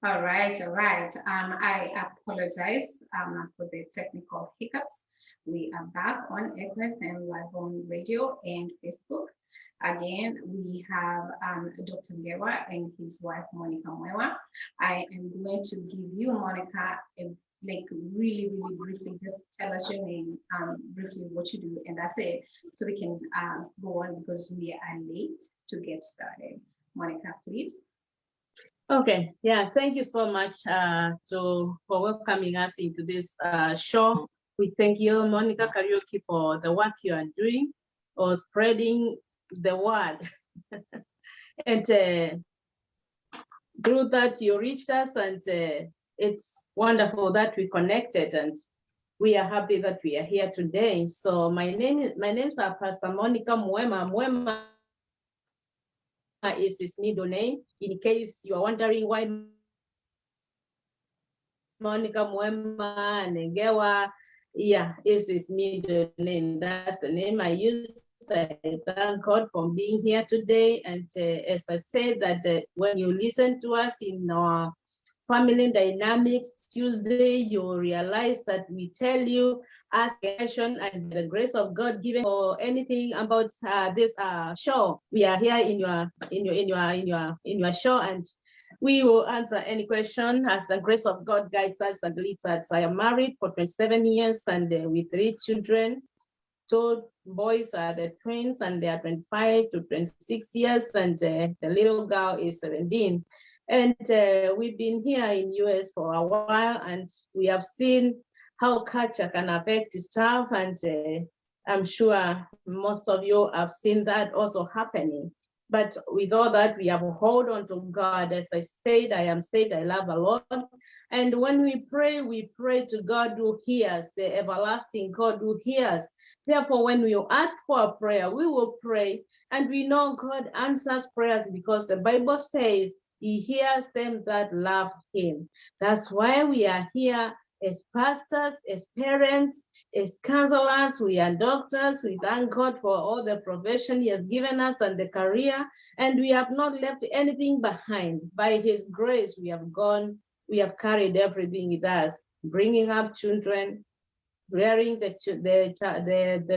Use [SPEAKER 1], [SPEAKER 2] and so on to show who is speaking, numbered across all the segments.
[SPEAKER 1] All right, all right. I apologize for the technical hiccups. We are back on Echo FM live on radio and Facebook. Again, we have Dr. Ngewas and his wife, Monicah. I am going to give you, Monicah, like really, really briefly, just tell us your name, briefly what you do, and that's it. So we can go on because we are late to get started. Monicah, please.
[SPEAKER 2] Okay, yeah, thank you so much for welcoming us into this show. We thank you, Monicah Kariuki, for the work you are doing or spreading the word. And through that, you reached us, and it's wonderful that we connected, and we are happy that we are here today. So my name's Pastor Monicah Moema is his middle name, in case you are wondering why Monicah Moema and Ngewas, yeah, is his middle name. That's the name I use. I thank God for being here today. And as I said, that when you listen to us in our Family Dynamics Tuesday, you realize that we tell you, ask a question, and the grace of God given for anything about this show. We are here in your show, and we will answer any question as the grace of God guides us and leads us. I am married for 27 years and with 3 children. 2 boys are the twins, and they are 25 to 26 years, and the little girl is 17. And we've been here in US for a while, and we have seen how culture can affect staff, and I'm sure most of you have seen that also happening. But with all that, we have hold on to God. As I said, I am saved, I love the Lord. And when we pray to God who hears, the everlasting God who hears. Therefore, when we ask for a prayer, we will pray. And we know God answers prayers because the Bible says he hears them that love him. That's why we are here as pastors, as parents, as counselors. We are doctors. We thank God for all the profession he has given us and the career. And we have not left anything behind. By his grace, we have gone. We have carried everything with us, bringing up children, rearing the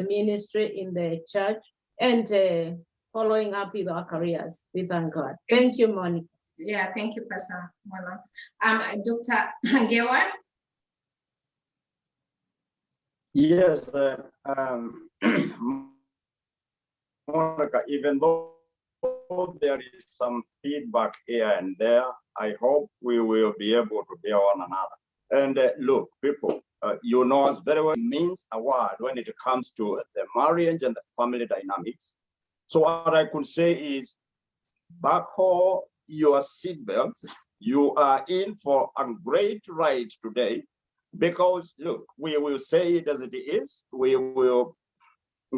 [SPEAKER 2] ministry in the church, and following up with our careers. We thank God. Thank you, Monicah.
[SPEAKER 1] Yeah, thank you, Pastor Moema. Dr. Ngewas?
[SPEAKER 3] Yes, Monicah, even though there is some feedback here and there, I hope we will be able to hear one another. And look, people, you know us very well, it means a word when it comes to the marriage and the family dynamics. So what I could say is, buckle your seatbelts. You are in for a great ride today, because look, we will say it as it is. We will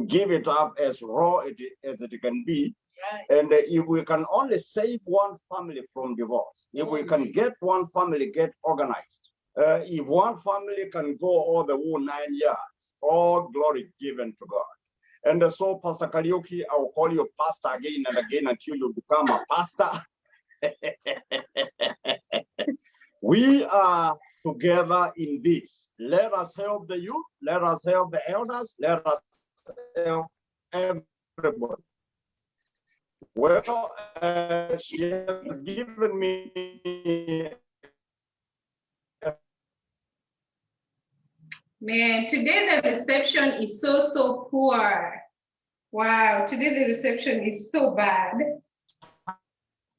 [SPEAKER 3] give it up as raw as it can be. Right. And if we can only save one family from divorce, if we can get one family get organized, if one family can go all the whole 9 years, all glory given to God. And so, Pastor Kariuki, I will call you pastor again and again until you become a pastor. We are together in this. Let us help the youth. Let us help the elders. Let us help everybody. Well, she has given me.
[SPEAKER 1] Man, today the reception is so poor. Wow, today the reception is so bad.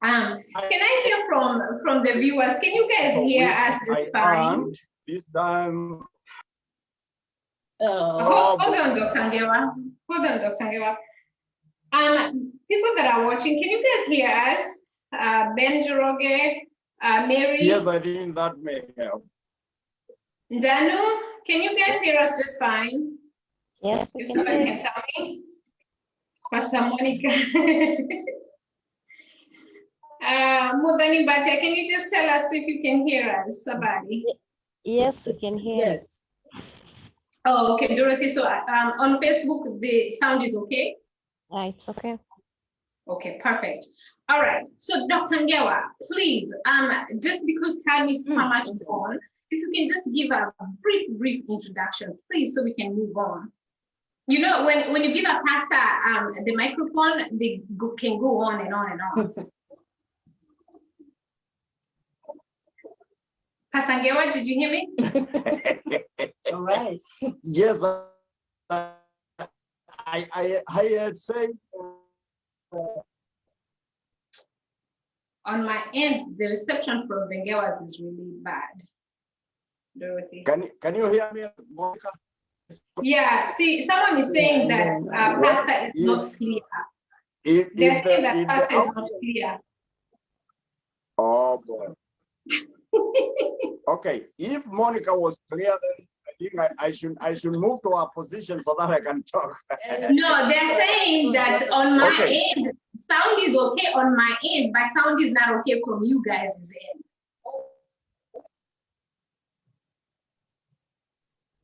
[SPEAKER 1] Can I hear from the viewers? Can you guys hear us just fine?
[SPEAKER 3] This time.
[SPEAKER 1] Hold on, Dr. Ngewas. Hold on, Dr. Ngewas. People that are watching, can you guys hear us? Ben Joroge, Mary.
[SPEAKER 3] Yes, I think that may help.
[SPEAKER 1] Danu, can you guys hear us just fine?
[SPEAKER 4] Yes.
[SPEAKER 1] If somebody can tell me. Pastor Monicah. Mudani Bacha, can you just tell us if you can hear us, somebody?
[SPEAKER 4] Yes, we can hear.
[SPEAKER 2] Yes.
[SPEAKER 1] Oh, okay, Dorothy. So on Facebook, the sound is okay?
[SPEAKER 4] It's okay.
[SPEAKER 1] Okay, perfect. All right. So Dr. Ngewa, please, just because time is how much gone, if you can just give a brief introduction, please, so we can move on. You know, when you give a pastor the microphone, they can go on and on and on. Pastor Ngewa, did you hear me?
[SPEAKER 2] All right.
[SPEAKER 3] Yes, I had said.
[SPEAKER 1] On my end, the reception from the Ngewas is really bad. Dorothy.
[SPEAKER 3] Can you hear me, Monica?
[SPEAKER 1] Yeah, see, someone is saying that pastor is not clear. They're saying that pastor is not clear.
[SPEAKER 3] Oh boy. Okay, if Monica was clear, then I think I should move to our position so that I can talk.
[SPEAKER 1] No, they're saying that on my end, sound is okay on my end, but sound is not okay from you guys' end.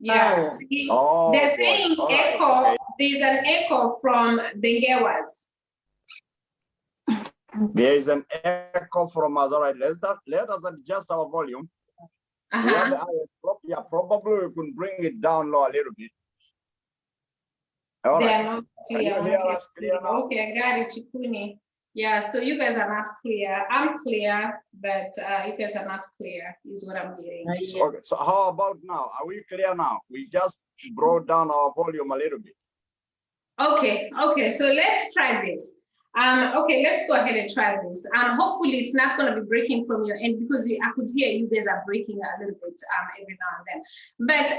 [SPEAKER 1] Yeah, see, they're saying echo. Okay. There's an echo from the Ngewas.
[SPEAKER 3] There is an echo from us. All right, let us adjust our volume. Yeah, probably we can bring it down low a little bit. All right.
[SPEAKER 1] Not clear. Okay, I got it, Chikuni. Yeah, so you guys are not clear. I'm clear, but you guys are not clear, is what I'm getting.
[SPEAKER 3] Okay, so how about now? Are we clear now? We just brought down our volume a little bit.
[SPEAKER 1] Okay, so let's try this. Okay, let's go ahead and try this. Hopefully it's not going to be breaking from your end, because I could hear you guys are breaking a little bit every now and then. But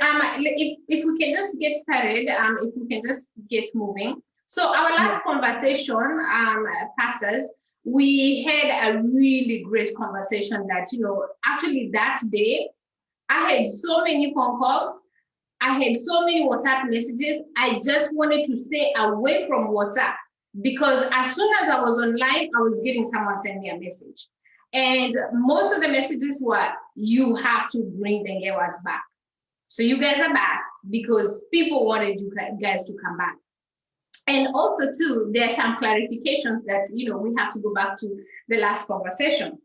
[SPEAKER 1] if we can just get started, if we can just get moving. So our last conversation, pastors, we had a really great conversation that, you know, actually that day, I had so many phone calls. I had so many WhatsApp messages. I just wanted to stay away from WhatsApp, because as soon as I was online, I was getting someone send me a message. And most of the messages were, you have to bring the Ngewas back. So you guys are back because people wanted you guys to come back. And also too, there are some clarifications that, you know, we have to go back to the last conversation.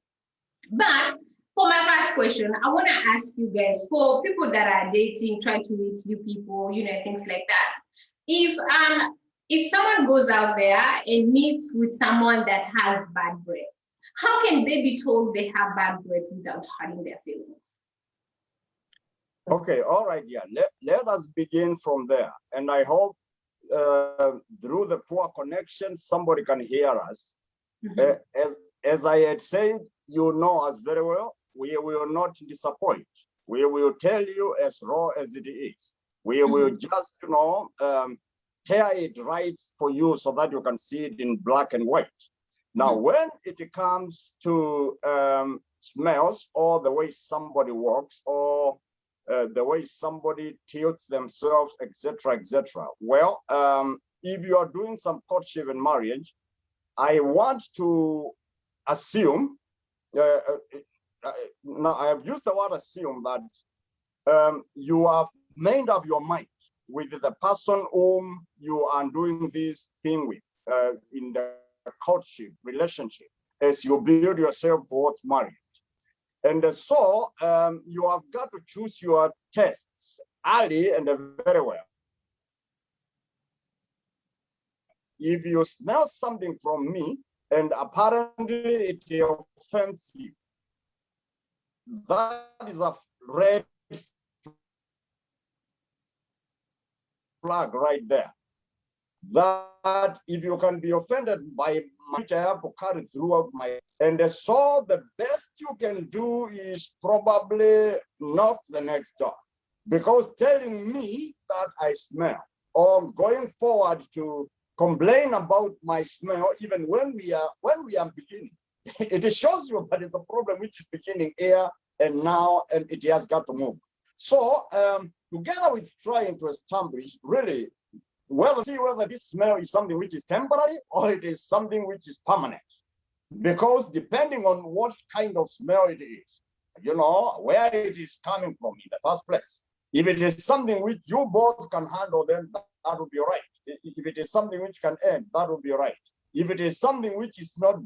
[SPEAKER 1] But for my first question, I want to ask you guys, for people that are dating, trying to meet new people, you know, things like that. If someone goes out there and meets with someone that has bad breath, how can they be told they have bad breath without hurting their feelings?
[SPEAKER 3] Okay, all right, yeah. Let us begin from there. And I hope through the poor connection, somebody can hear us. Mm-hmm. As I had said, you know us very well. We will not disappoint. We will tell you as raw as it is. We will just, you know, tear it right for you so that you can see it in black and white. Now, when it comes to smells, or the way somebody walks, or the way somebody tilts themselves, etc., etc. Well, if you are doing some courtship and marriage, I want to assume, now I have used the word assume, that you have made up your mind with the person whom you are doing this thing with in the courtship relationship, as you build yourself towards marriage. And so you have got to choose your tests early and very well. If you smell something from me and apparently it offends you, that is a red flag right there. That if you can be offended by which I have to carry throughout my, and so the best you can do is probably knock the next door, because telling me that I smell, or going forward to complain about my smell, even when we are beginning, it shows you that it's a problem which is beginning here and now, and it has got to move. So together with trying to establish really whether this smell is something which is temporary or it is something which is permanent. Because depending on what kind of smell it is, you know, where it is coming from in the first place. If it is something which you both can handle, then that would be right. If it is something which can end, that would be right. If it is something which is not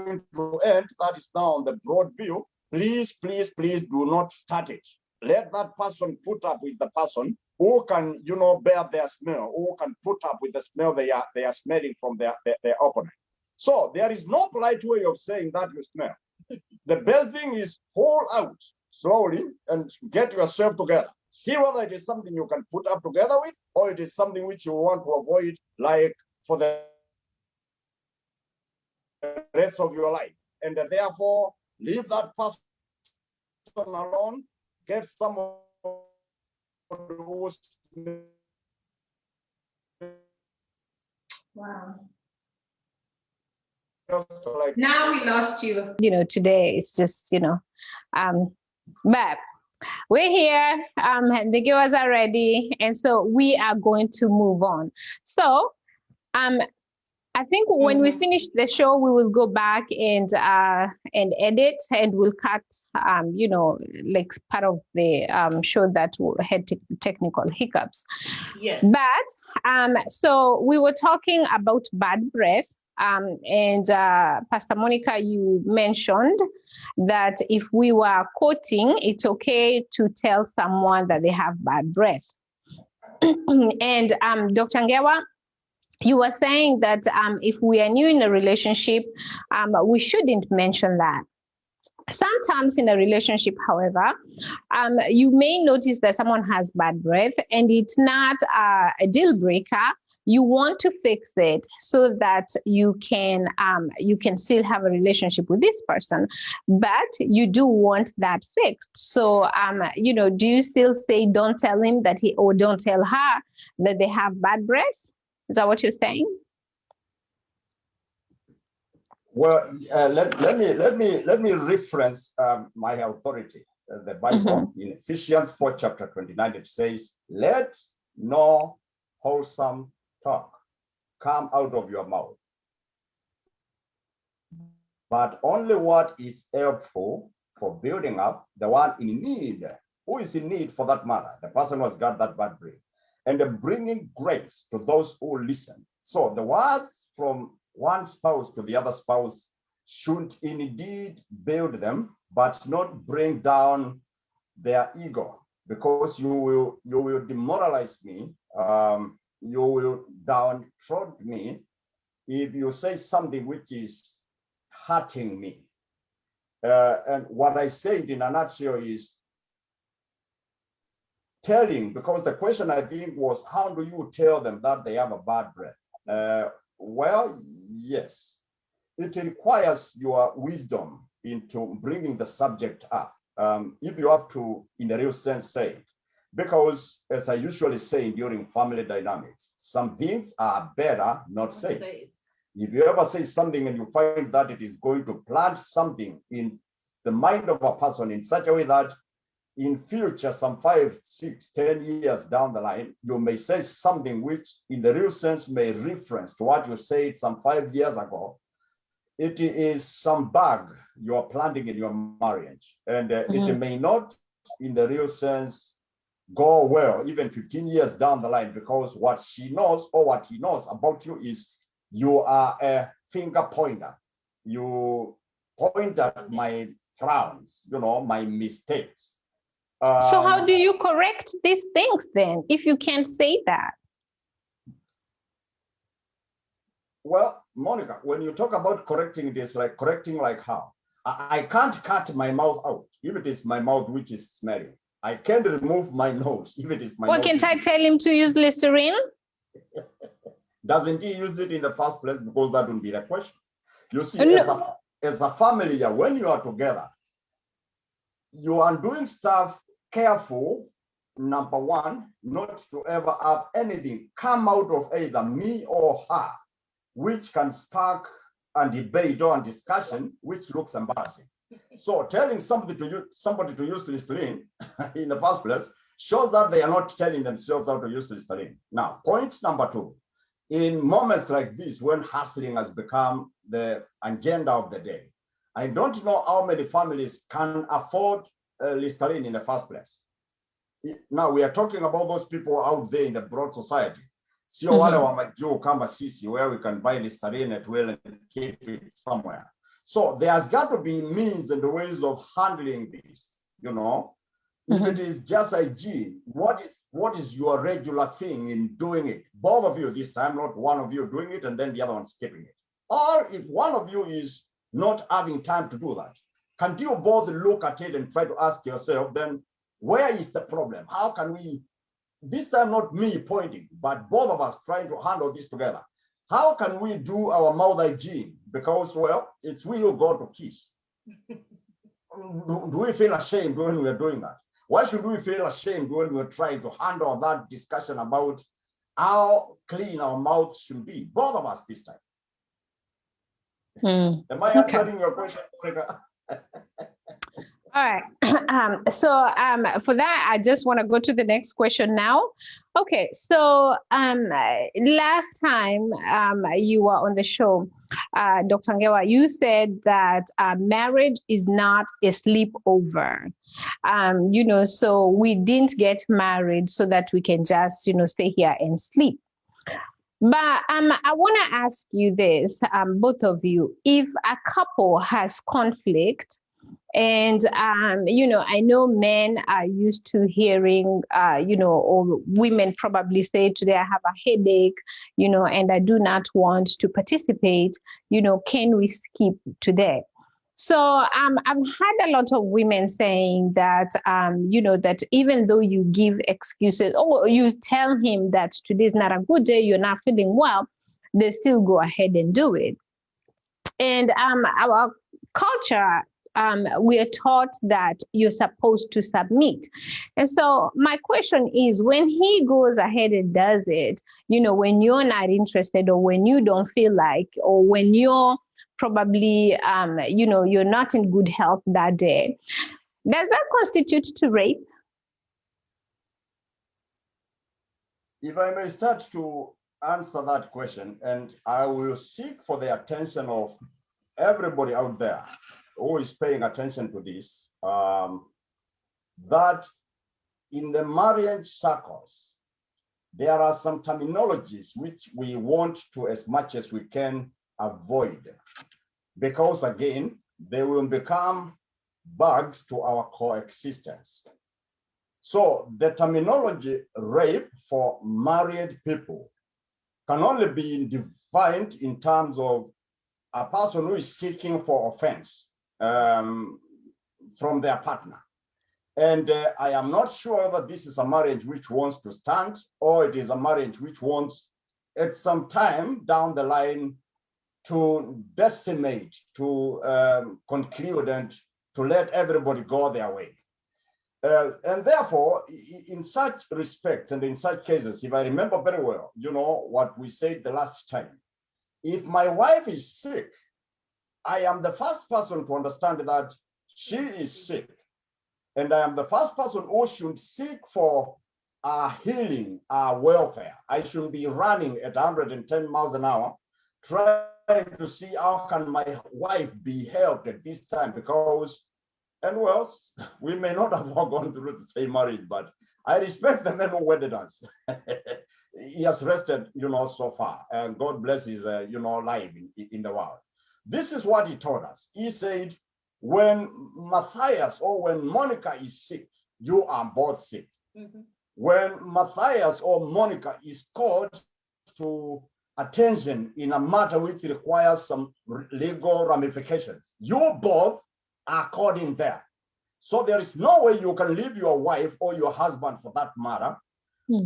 [SPEAKER 3] going to end, that is now on the broad view, please, please, please do not start it. Let that person put up with the person who can, bear their smell, who can put up with the smell they are smelling from their opponent. So there is no polite way of saying that you smell. The best thing is pull out slowly and get yourself together. See whether it is something you can put up together with, or it is something which you want to avoid, like for the rest of your life. And therefore, leave that person alone, get someone who's.
[SPEAKER 1] Wow. Like, now we lost you.
[SPEAKER 4] Today it's just, but we're here, the Ngewas are ready, and so we are going to move on. So, I think when we finish the show, we will go back and edit, and we'll cut, like part of the show that had technical hiccups.
[SPEAKER 2] Yes.
[SPEAKER 4] But so we were talking about bad breath, and Pastor Monicah, you mentioned that if we were quoting, it's okay to tell someone that they have bad breath. And Dr. Ngewa, you were saying that if we are new in a relationship, we shouldn't mention that. Sometimes in a relationship, however, you may notice that someone has bad breath and it's not a deal breaker. You want to fix it so that you can still have a relationship with this person, but you do want that fixed. So, do you still say don't tell him that or don't tell her that they have bad breath? Is that what you're saying?
[SPEAKER 3] Well, let me reference my authority. The Bible in Ephesians 4 chapter 29, it says, "Let no wholesome talk come out of your mouth, but only what is helpful for building up the one in need." Who is in need for that matter? The person who has got that bad breath. And bringing grace to those who listen. So the words from one spouse to the other spouse should indeed build them, but not bring down their ego, because you will demoralize me, you will downtrod me if you say something which is hurting me. And what I said in a nutshell is telling, because the question I think was, how do you tell them that they have a bad breath? Well, yes, it requires your wisdom into bringing the subject up. If you have to, in the real sense, say it. Because as I usually say during family dynamics, some things are better not said. If you ever say something and you find that it is going to plant something in the mind of a person in such a way that in future, some 5, 6, 10 years down the line, you may say something which in the real sense may reference to what you said some 5 years ago. It is some bug you are planting in your marriage. And it may not, in the real sense, go well, even 15 years down the line, because what she knows or what he knows about you is you are a finger pointer. You point at my frowns, my mistakes.
[SPEAKER 4] So how do you correct these things then, if you can't say that?
[SPEAKER 3] Well, Monica, when you talk about correcting, it is like correcting like how? I can't cut my mouth out if it is my mouth which is smelling. I can't remove my nose if it is my nose.
[SPEAKER 4] Well, can't I tell him to use Listerine?
[SPEAKER 3] Doesn't he use it in the first place? Because that would be the question. You see,
[SPEAKER 4] No.
[SPEAKER 3] as a family, when you are together, you are doing stuff careful, number one, not to ever have anything come out of either me or her, which can spark a debate or a discussion, which looks embarrassing. So telling somebody to use Listerine in the first place shows that they are not telling themselves how to use Listerine. Now, point number 2, in moments like this, when hustling has become the agenda of the day, I don't know how many families can afford Listerine in the first place. Now we are talking about those people out there in the broad society. Sio wale wa majuu kama sisi, where we can buy Listerine at will and keep it somewhere. So there's got to be means and ways of handling this, you know. If it is just hygiene, what is your regular thing in doing it? Both of you this time, not one of you doing it and then the other one skipping it. Or if one of you is not having time to do that, can you both look at it and try to ask yourself, then where is the problem? How can we, this time not me pointing, but both of us trying to handle this together. How can we do our mouth hygiene? Because, well, it's we who go to kiss. Do we feel ashamed when we're doing that? Why should we feel ashamed when we're trying to handle that discussion about how clean our mouths should be? Both of us this time. Am I answering your question, Monicah?
[SPEAKER 4] All right. For that, I just want to go to the next question now. Okay. So last time you were on the show, Dr. Ngewa, you said that marriage is not a sleepover. So we didn't get married so that we can just, stay here and sleep. But I want to ask you this, both of you, if a couple has conflict, and, I know men are used to hearing, or women probably say today I have a headache, and I do not want to participate, can we skip today? So I've had a lot of women saying that, that even though you give excuses or you tell him that today's not a good day, you're not feeling well, they still go ahead and do it. And our culture, we are taught that you're supposed to submit. And so my question is, when he goes ahead and does it, when you're not interested or when you don't feel like, or when you're probably, you're not in good health that day, does that constitute to rape?
[SPEAKER 3] If I may start to answer that question, and I will seek for the attention of everybody out there who is paying attention to this, that in the marriage circles, there are some terminologies which we want to, as much as we can, avoid. Because again, they will become bugs to our coexistence. So the terminology rape for married people can only be defined in terms of a person who is seeking for offense from their partner. And I am not sure that this is a marriage which wants to stand, or it is a marriage which wants at some time down the line to decimate, to conclude, and to let everybody go their way. And therefore, in such respects and in such cases, if I remember very well, what we said the last time, if my wife is sick, I am the first person to understand that she is sick. And I am the first person who should seek for healing, welfare. I should be running at 110 miles an hour, trying to see how can my wife be helped at this time, because, and well, we may not have all gone through the same marriage, but I respect the man who wedded us. He has rested, so far, and God bless his, life in the world. This is what he told us. He said, when Matthias or when Monicah is sick, you are both sick. Mm-hmm. When Matthias or Monicah is called to attention in a matter which requires some legal ramifications, you both are caught in there. So there is no way you can leave your wife or your husband, for that matter,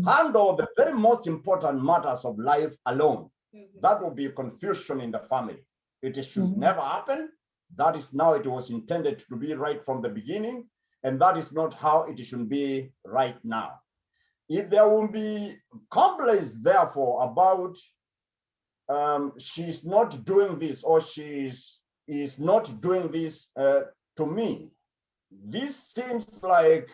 [SPEAKER 3] handle the very most important matters of life alone. Mm-hmm. That will be confusion in the family. It should never happen. That is now it was intended to be right from the beginning, and that is not how it should be right now. If there will be complaints, therefore, about she's not doing this or she is not doing this, to me, this seems like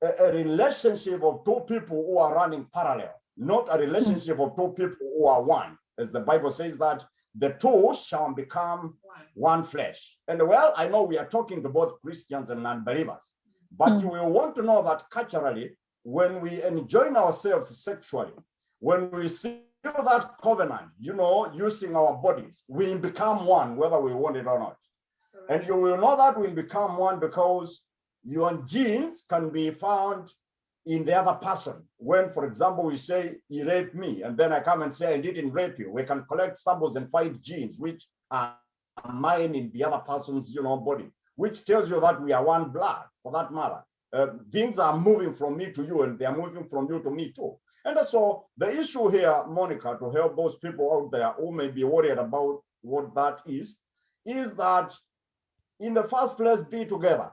[SPEAKER 3] a relationship of two people who are running parallel, not a relationship of two people who are one, as the Bible says that the two shall become one flesh. And well, I know we are talking to both Christians and non-believers, but you will want to know that culturally, when we enjoy ourselves sexually, when we see that covenant, using our bodies, we become one, whether we want it or not. And you will know that will become one because your genes can be found in the other person. When, for example, we say he raped me, and then I come and say I didn't rape you, we can collect samples and find genes which are mine in the other person's, body, which tells you that we are one blood, for that matter. Things are moving from me to you, and they are moving from you to me too. And so the issue here, Monica, to help those people out there who may be worried about what that is that in the first place, be together.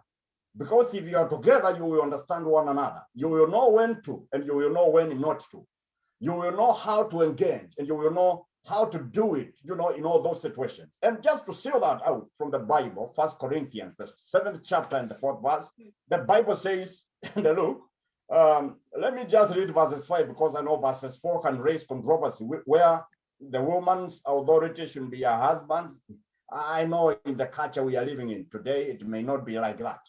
[SPEAKER 3] Because if you are together, you will understand one another. You will know when to, and you will know when not to. You will know how to engage, and you will know how to do it, in all those situations. And just to seal that out from the Bible, 1 Corinthians, the 7th chapter and the 4th verse, the Bible says, and look, let me just read verses 5, because I know verses 4 can raise controversy, where the woman's authority should be her husband's. I know in the culture we are living in today, it may not be like that.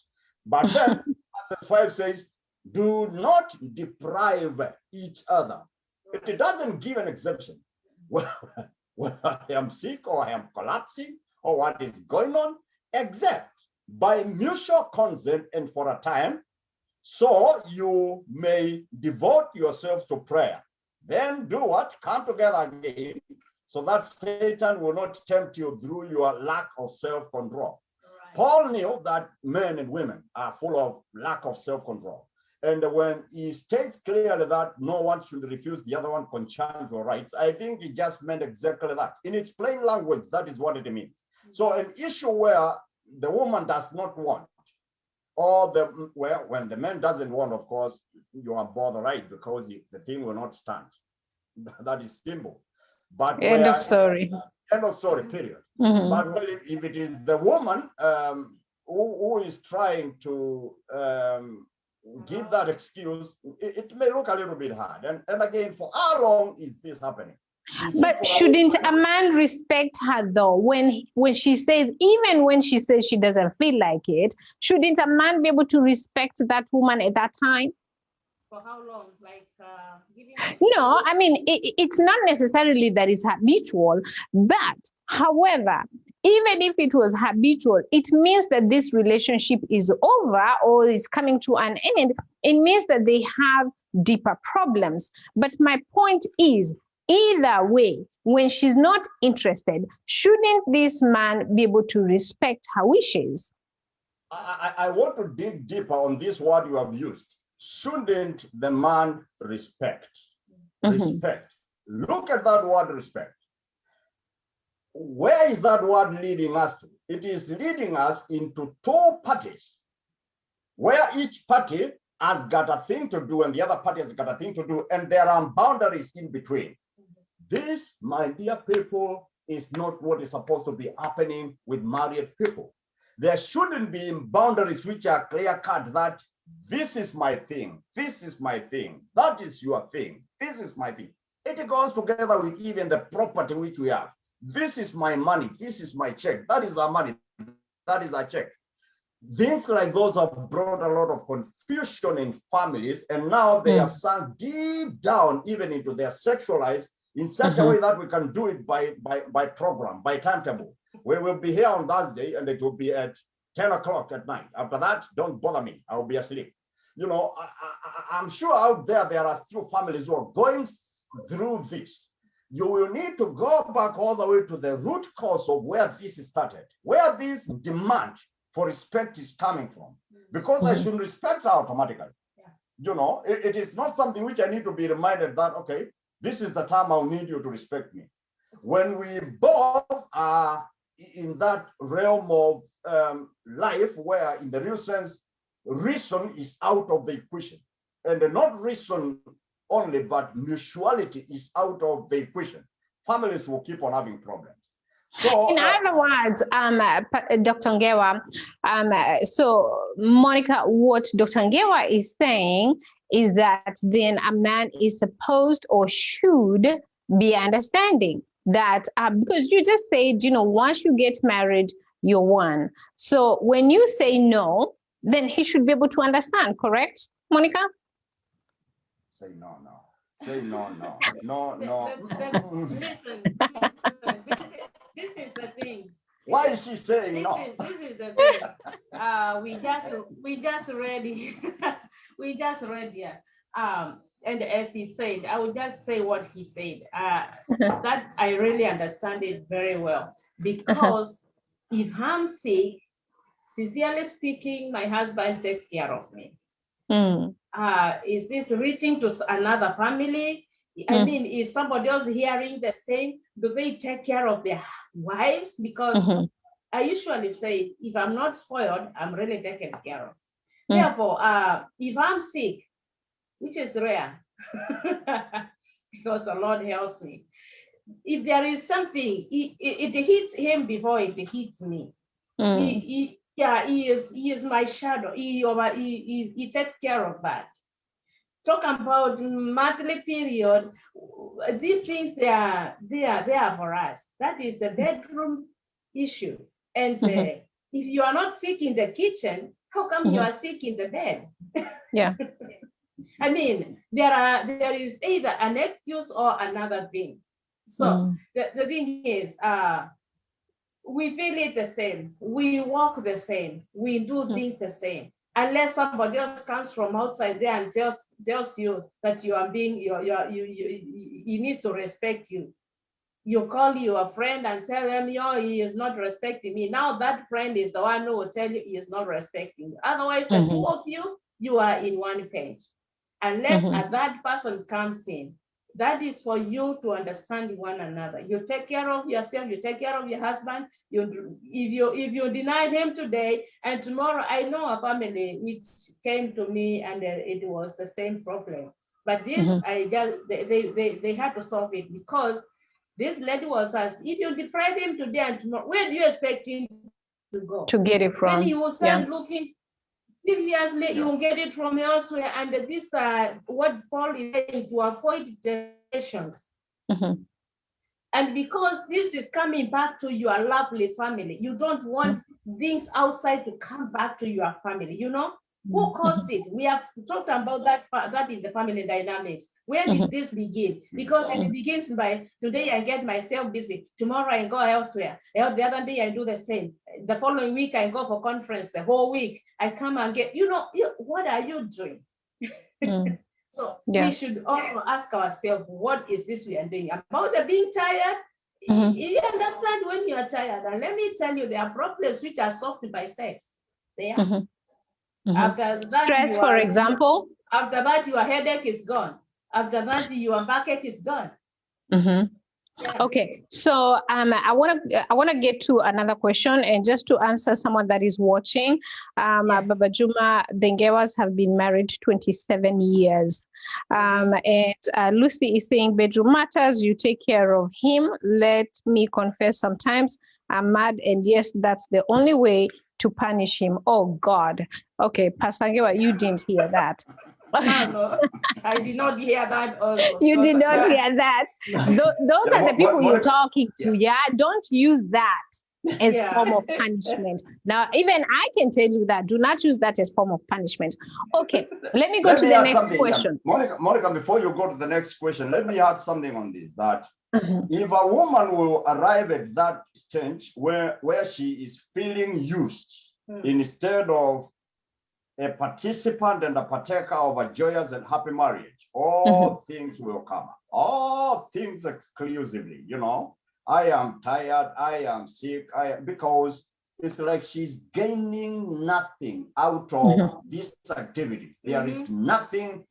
[SPEAKER 3] But then verses 5 says, do not deprive each other. It doesn't give an exemption. Whether I am sick or I am collapsing or what is going on, except by mutual consent and for a time, so you may devote yourselves to prayer. Then do what? Come together again, so that Satan will not tempt you through your lack of self-control. Right. Paul knew that men and women are full of lack of self-control. And when he states clearly that no one should refuse the other one congenital rights, I think he just meant exactly that. In its plain language, that is what it means. So an issue where the woman does not want, or when the man doesn't want, of course, you are both right, because the thing will not stand. That is simple. But
[SPEAKER 4] end of story.
[SPEAKER 3] End of story, period. But if it is the woman who is trying to give that excuse, it may look a little bit hard. And again, for how long is this happening?
[SPEAKER 4] But shouldn't a man respect her though? When she says, even when she says she doesn't feel like it, shouldn't a man be able to respect that woman at that time?
[SPEAKER 2] For how long? Like
[SPEAKER 4] no, I mean, it's not necessarily that it's habitual, but however, even if it was habitual, it means that this relationship is over or is coming to an end. It means that they have deeper problems. But my point is, either way, when she's not interested, shouldn't this man be able to respect her wishes?
[SPEAKER 3] I want to dig deeper on this word you have used. Shouldn't the man respect? Respect. Look at that word respect. Where is that word leading us to? It is leading us into two parties, where each party has got a thing to do and the other party has got a thing to do, and there are boundaries in between. This, my dear people, is not what is supposed to be happening with married people. There shouldn't be boundaries which are clear-cut, that this is my thing, this is my thing, that is your thing, this is my thing. It goes together with even the property which we have. This is my money, this is my check, that is our money, that is our check. Things like those have brought a lot of confusion in families, and now they have sunk deep down even into their sexual lives in such a way that we can do it by program, by timetable. We will be here on Thursday and it will be at 10 o'clock at night. After that, don't bother me, I'll be asleep. You know, I'm sure out there are still families who are going through this. You will need to go back all the way to the root cause of where this started, where this demand for respect is coming from. Because I should respect her automatically. You know, it is not something which I need to be reminded that, okay, this is the time I'll need you to respect me. When we both are in that realm of life where, in the real sense, reason is out of the equation, and not reason only, but mutuality is out of the equation, families will keep on having problems. So,
[SPEAKER 4] in other words, Dr. Ngewa, so Monica, what Dr. Ngewa is saying is that then a man is supposed or should be understanding that, because you just said, you know, once you get married, you're one. So when you say no, then he should be able to Understand, correct, Monica?
[SPEAKER 3] Say no, no. Say no, no. No, no.
[SPEAKER 2] Listen, this is the thing.
[SPEAKER 3] Why is she saying no?
[SPEAKER 2] This is the thing. We just read we just read here. And as he said, I will just say what he said. That I really understand it very well, because if I'm sick, sincerely speaking, my husband takes care of me. Is this reaching to another family? I mean, is somebody else hearing the same? Do they take care of their wives? Because I usually say, if I'm not spoiled, I'm really taken care of. Therefore, if I'm sick, which is rare, because the Lord helps me, if there is something, it hits him before it hits me. He is my shadow. He takes care of that. Talk about monthly period. These things they are for us. That is the bedroom issue. And if you are not sick in the kitchen, how come you are sick in the bed?
[SPEAKER 4] Yeah.
[SPEAKER 2] I mean, there is either an excuse or another thing. So the thing is, we feel it the same. We walk the same. We do things the same. Unless somebody else comes from outside there and tells you that you are being, he needs to respect you. You call your friend and tell him, he is not respecting me. Now that friend is the one who will tell you he is not respecting you. Otherwise, the two of you are in one page. Unless a third person comes in, that is for you to understand one another. You take care of yourself, you take care of your husband. If you deny him today, and tomorrow, I know a family which came to me and it was the same problem. But this, they had to solve it, because this lady was asked, if you deprive him today and tomorrow, where do you expect him to go?
[SPEAKER 4] To get it from.
[SPEAKER 2] Then he will start looking. 3 years later, you will get it from elsewhere. And this what Paul is saying, to avoid temptations. And because this is coming back to your lovely family, you don't want things outside to come back to your family. You know, who caused it? We have talked about that in the family dynamics. Where did this begin? Because it begins by, today I get myself busy, tomorrow I go elsewhere, the other day I do the same, the following week I go for conference, the whole week I come and get, what are you doing? So we should also ask ourselves, what is this we are doing? About the being tired, you understand when you are tired. And let me tell you, there are problems which are solved by sex. They are. After that,
[SPEAKER 4] stress, for example.
[SPEAKER 2] After that, your headache is gone. After that, your backache is gone.
[SPEAKER 4] Okay, so I want to get to another question, and just to answer someone that is watching, Baba Juma, the Ngewas have been married 27 years, and Lucy is saying, bedroom matters, you take care of him. Let me confess, sometimes I'm mad, and yes, that's the only way to punish him. Oh God. Okay, Pastor Ngewa, you didn't hear that.
[SPEAKER 2] No, I did not hear that also.
[SPEAKER 4] You did not hear that. Those are the people you're talking to. Yeah, don't use that as form of punishment. Now, even I can tell you that. Do not use that as form of punishment. Okay, let me go to the next question.
[SPEAKER 3] Monicah, before you go to the next question, let me add something on this. That if a woman will arrive at that stage where she is feeling used instead of a participant and a partaker of a joyous and happy marriage, all things will come. All things exclusively, I am tired, I am sick, because it's like she's gaining nothing out of these activities. There is nothing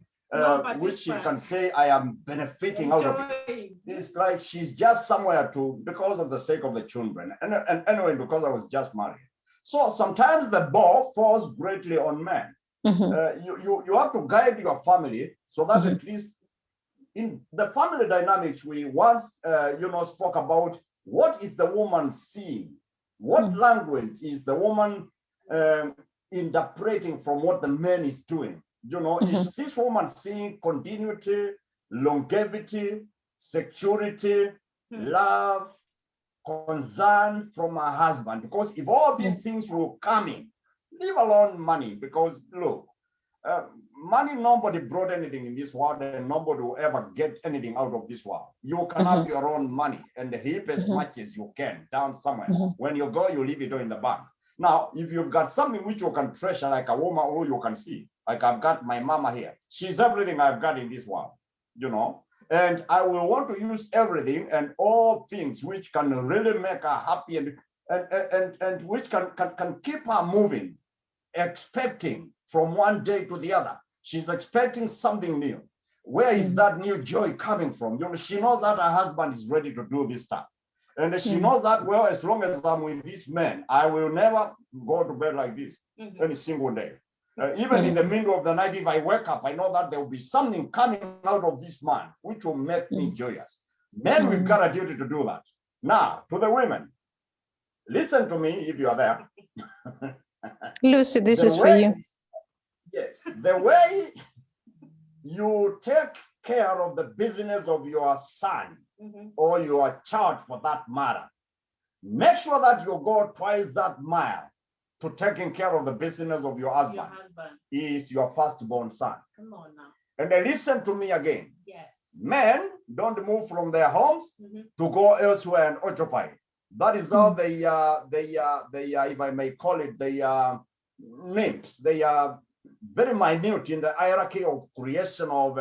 [SPEAKER 3] which she can say, I am benefiting out of it. It's like she's just somewhere because of the sake of the children. And anyway, because I was just married. So sometimes the ball falls greatly on men. You have to guide your family so that at least in the family dynamics, we once spoke about what is the woman seeing, what language is the woman interpreting from what the man is doing. Is this woman seeing continuity, longevity, security, love, concern from her husband? Because if all these things will come in, leave alone money, because look, money, nobody brought anything in this world, and nobody will ever get anything out of this world. You can have your own money and heap as much as you can down somewhere. When you go, you leave it all in the bank. Now, if you've got something which you can treasure, like a woman who you can see, like I've got my mama here, she's everything I've got in this world, you know, and I will want to use everything and all things which can really make her happy and which can keep her moving, expecting from one day to the other. She's expecting something new. Where is that new joy coming from? You know, she knows that her husband is ready to do this stuff. And she knows that, well, as long as I'm with this man, I will never go to bed like this any single day. Even in the middle of the night, if I wake up, I know that there will be something coming out of this man, which will make me joyous. Men, we've got a duty to do that. Now, to the women, listen to me if you are there.
[SPEAKER 4] Lucy, this is for you.
[SPEAKER 3] Yes, the way you take care of the business of your son or your child for that matter, make sure that you go twice that mile to taking care of the business of your husband. He is your firstborn son.
[SPEAKER 2] Come on now.
[SPEAKER 3] And then listen to me again.
[SPEAKER 2] Yes.
[SPEAKER 3] Men don't move from their homes to go elsewhere and occupy. That is how they if I may call it, they nymphs. They are very minute in the hierarchy of creation of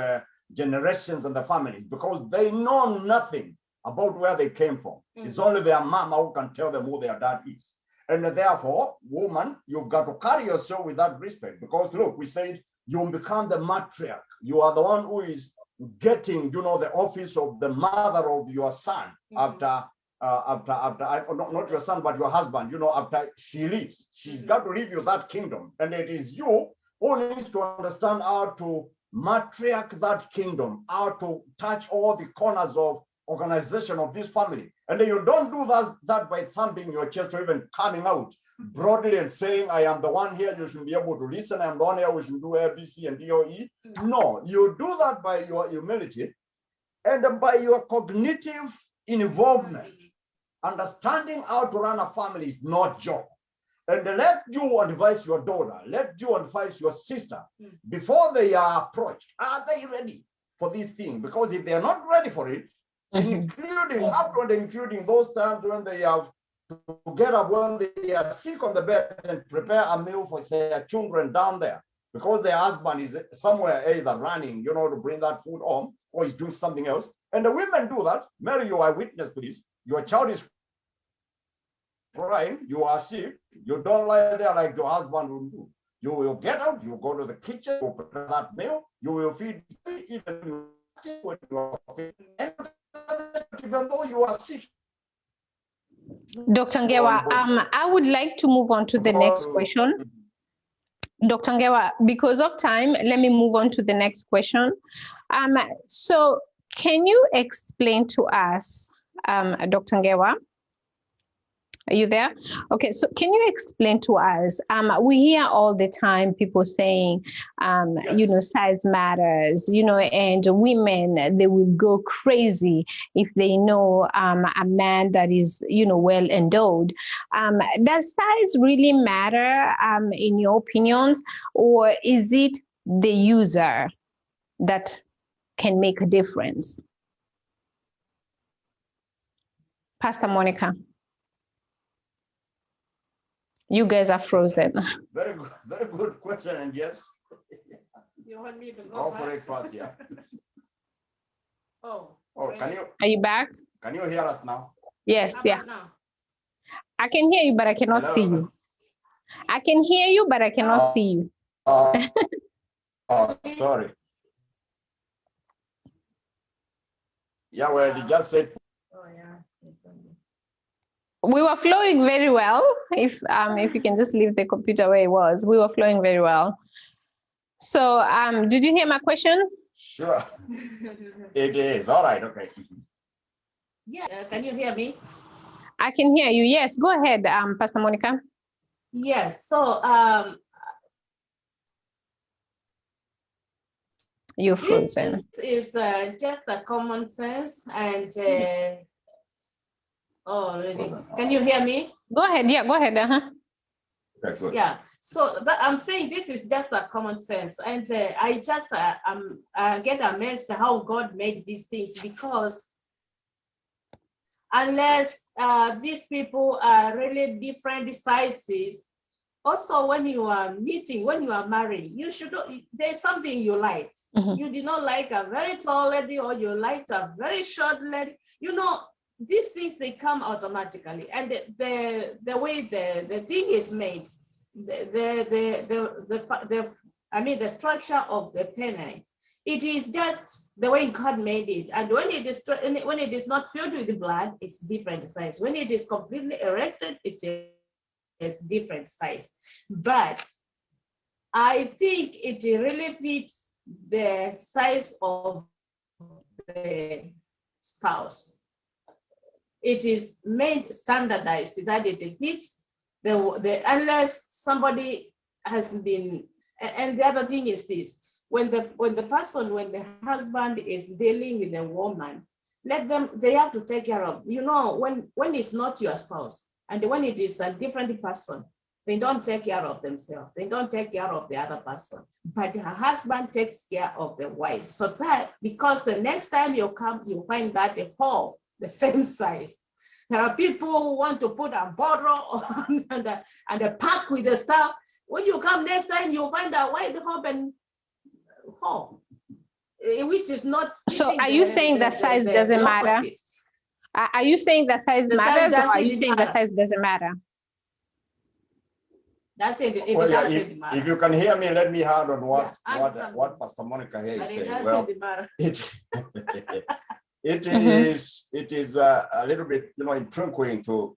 [SPEAKER 3] generations and the families, because they know nothing about where they came from. It's only their mama who can tell them who their dad is. And therefore, woman, you've got to carry yourself with that respect, because look, we said you become the matriarch. You are the one who is getting, you know, the office of the mother of your son after not your son, but your husband, you know, after she leaves. She's got to leave you that kingdom. And it is you who needs to understand how to matriarch that kingdom, how to touch all the corners of organization of this family. And then you don't do that by thumping your chest or even coming out broadly and saying, I am the one here, you should be able to listen, I am the one here, we should do A, B, C, and D, O, E. No, you do that by your humility and by your cognitive involvement. Understanding how to run a family is not joke. And let you advise your daughter, let you advise your sister before they are approached. Are they ready for this thing? Because if they are not ready for it, including upward, including those times when they have to get up when they are sick on the bed and prepare a meal for their children down there, because their husband is somewhere either running, you know, to bring that food home, or is doing something else. And the women do that. Mary, you are witness to this. Your child is crying, you are sick, you don't lie there like your husband will do. You will get out, you go to the kitchen, you prepare that meal, you will feed even when you are even though you are sick.
[SPEAKER 4] Dr. Ngewa, I would like to move on to the next question. Dr. Ngewa, because of time, let me move on to the next question. So can you explain to us, Dr. Ngewa, are you there? Okay, so can you explain to us, we hear all the time people saying, yes, you know, size matters, you know, and women, they will go crazy if they know a man that is, you know, well endowed. Does size really matter in your opinions, or is it the user that can make a difference? Pastor Monicah. You guys are frozen.
[SPEAKER 3] Very good question, and yes.
[SPEAKER 2] You want me to go
[SPEAKER 3] for it fast, yeah.
[SPEAKER 2] Oh,
[SPEAKER 3] can you?
[SPEAKER 4] Are you back?
[SPEAKER 3] Can you hear us now?
[SPEAKER 4] Yes, yeah. Now? I can hear you, but I cannot see you. I can hear you, but I cannot see you.
[SPEAKER 3] Sorry. Yeah, well, you just said.
[SPEAKER 2] Oh, yeah.
[SPEAKER 4] We were flowing very well. If you can just leave the computer where it was, we were flowing very well. So did you hear my question?
[SPEAKER 3] Sure. It is. All right. Okay.
[SPEAKER 2] Yeah. Can you hear me?
[SPEAKER 4] I can hear you. Yes. Go ahead, Pastor Monicah.
[SPEAKER 2] Yes. So
[SPEAKER 4] you're frozen.
[SPEAKER 2] This is just a common sense and. Oh, really? Can you hear me?
[SPEAKER 4] Go ahead. Yeah, go ahead.
[SPEAKER 2] Okay, good. Yeah. So that, I'm saying this is just a common sense, and I just get amazed how God made these things, because unless these people are really different sizes, also when you are meeting, when you are married, you should, there's something you liked. You did not like a very tall lady, or you liked a very short lady. You know, these things, they come automatically, and the way the thing is made, the structure of the penile, it is just the way God made it. And when it is not filled with blood, it's different size. When it is completely erected, it is different size. But I think it really fits the size of the spouse. It is made standardized that it fits unless somebody has been. And the other thing is this: when the husband is dealing with a woman, they have to take care of, when it's not your spouse, and when it is a different person, they don't take care of themselves. They don't take care of the other person. But her husband takes care of the wife. So that, because the next time you come, you find that the hole, the same size. There are people who want to put a bottle and a pack with the stuff. When you come next time, you find a white hole, which is not.
[SPEAKER 4] So are you saying the size doesn't matter? Are you saying the size matters, or are you saying the size doesn't matter?
[SPEAKER 2] That's it.
[SPEAKER 3] Well, yeah, if you can hear me, let me add on what Pastor Monicah here is saying. Well, it is a little bit, intriguing to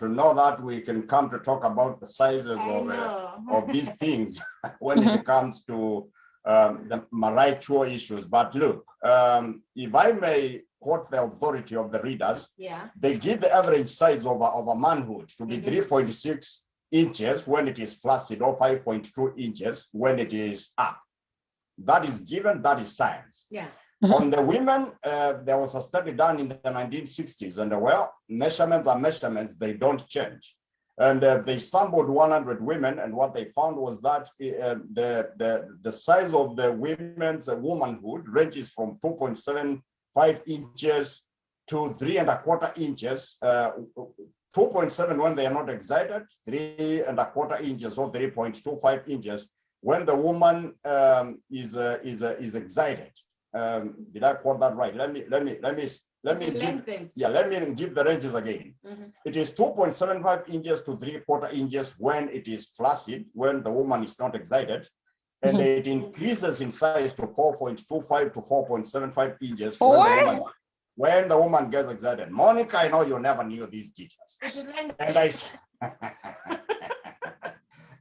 [SPEAKER 3] know that we can come to talk about the sizes of these things when it comes to the marital issues. But look, if I may quote the authority of the readers, they give the average size of a manhood to be 3.6 inches when it is flaccid, or 5.2 inches when it is up. That is given, that is science. On the women, there was a study done in the 1960s, and measurements are measurements, they don't change. And they sampled 100 women, and what they found was that the size of the women's womanhood ranges from 2.75 inches to 3.25 inches. 2.7 when they are not excited, 3.25 inches or 3.25 inches when the woman is excited. Did I quote that right? Let me give the ranges again. It is 2.75 inches to 3/4 inches when it is flaccid, when the woman is not excited, and it increases in size to 4.25 to 4.75 inches when the woman gets excited. Monica, I know you never knew these details.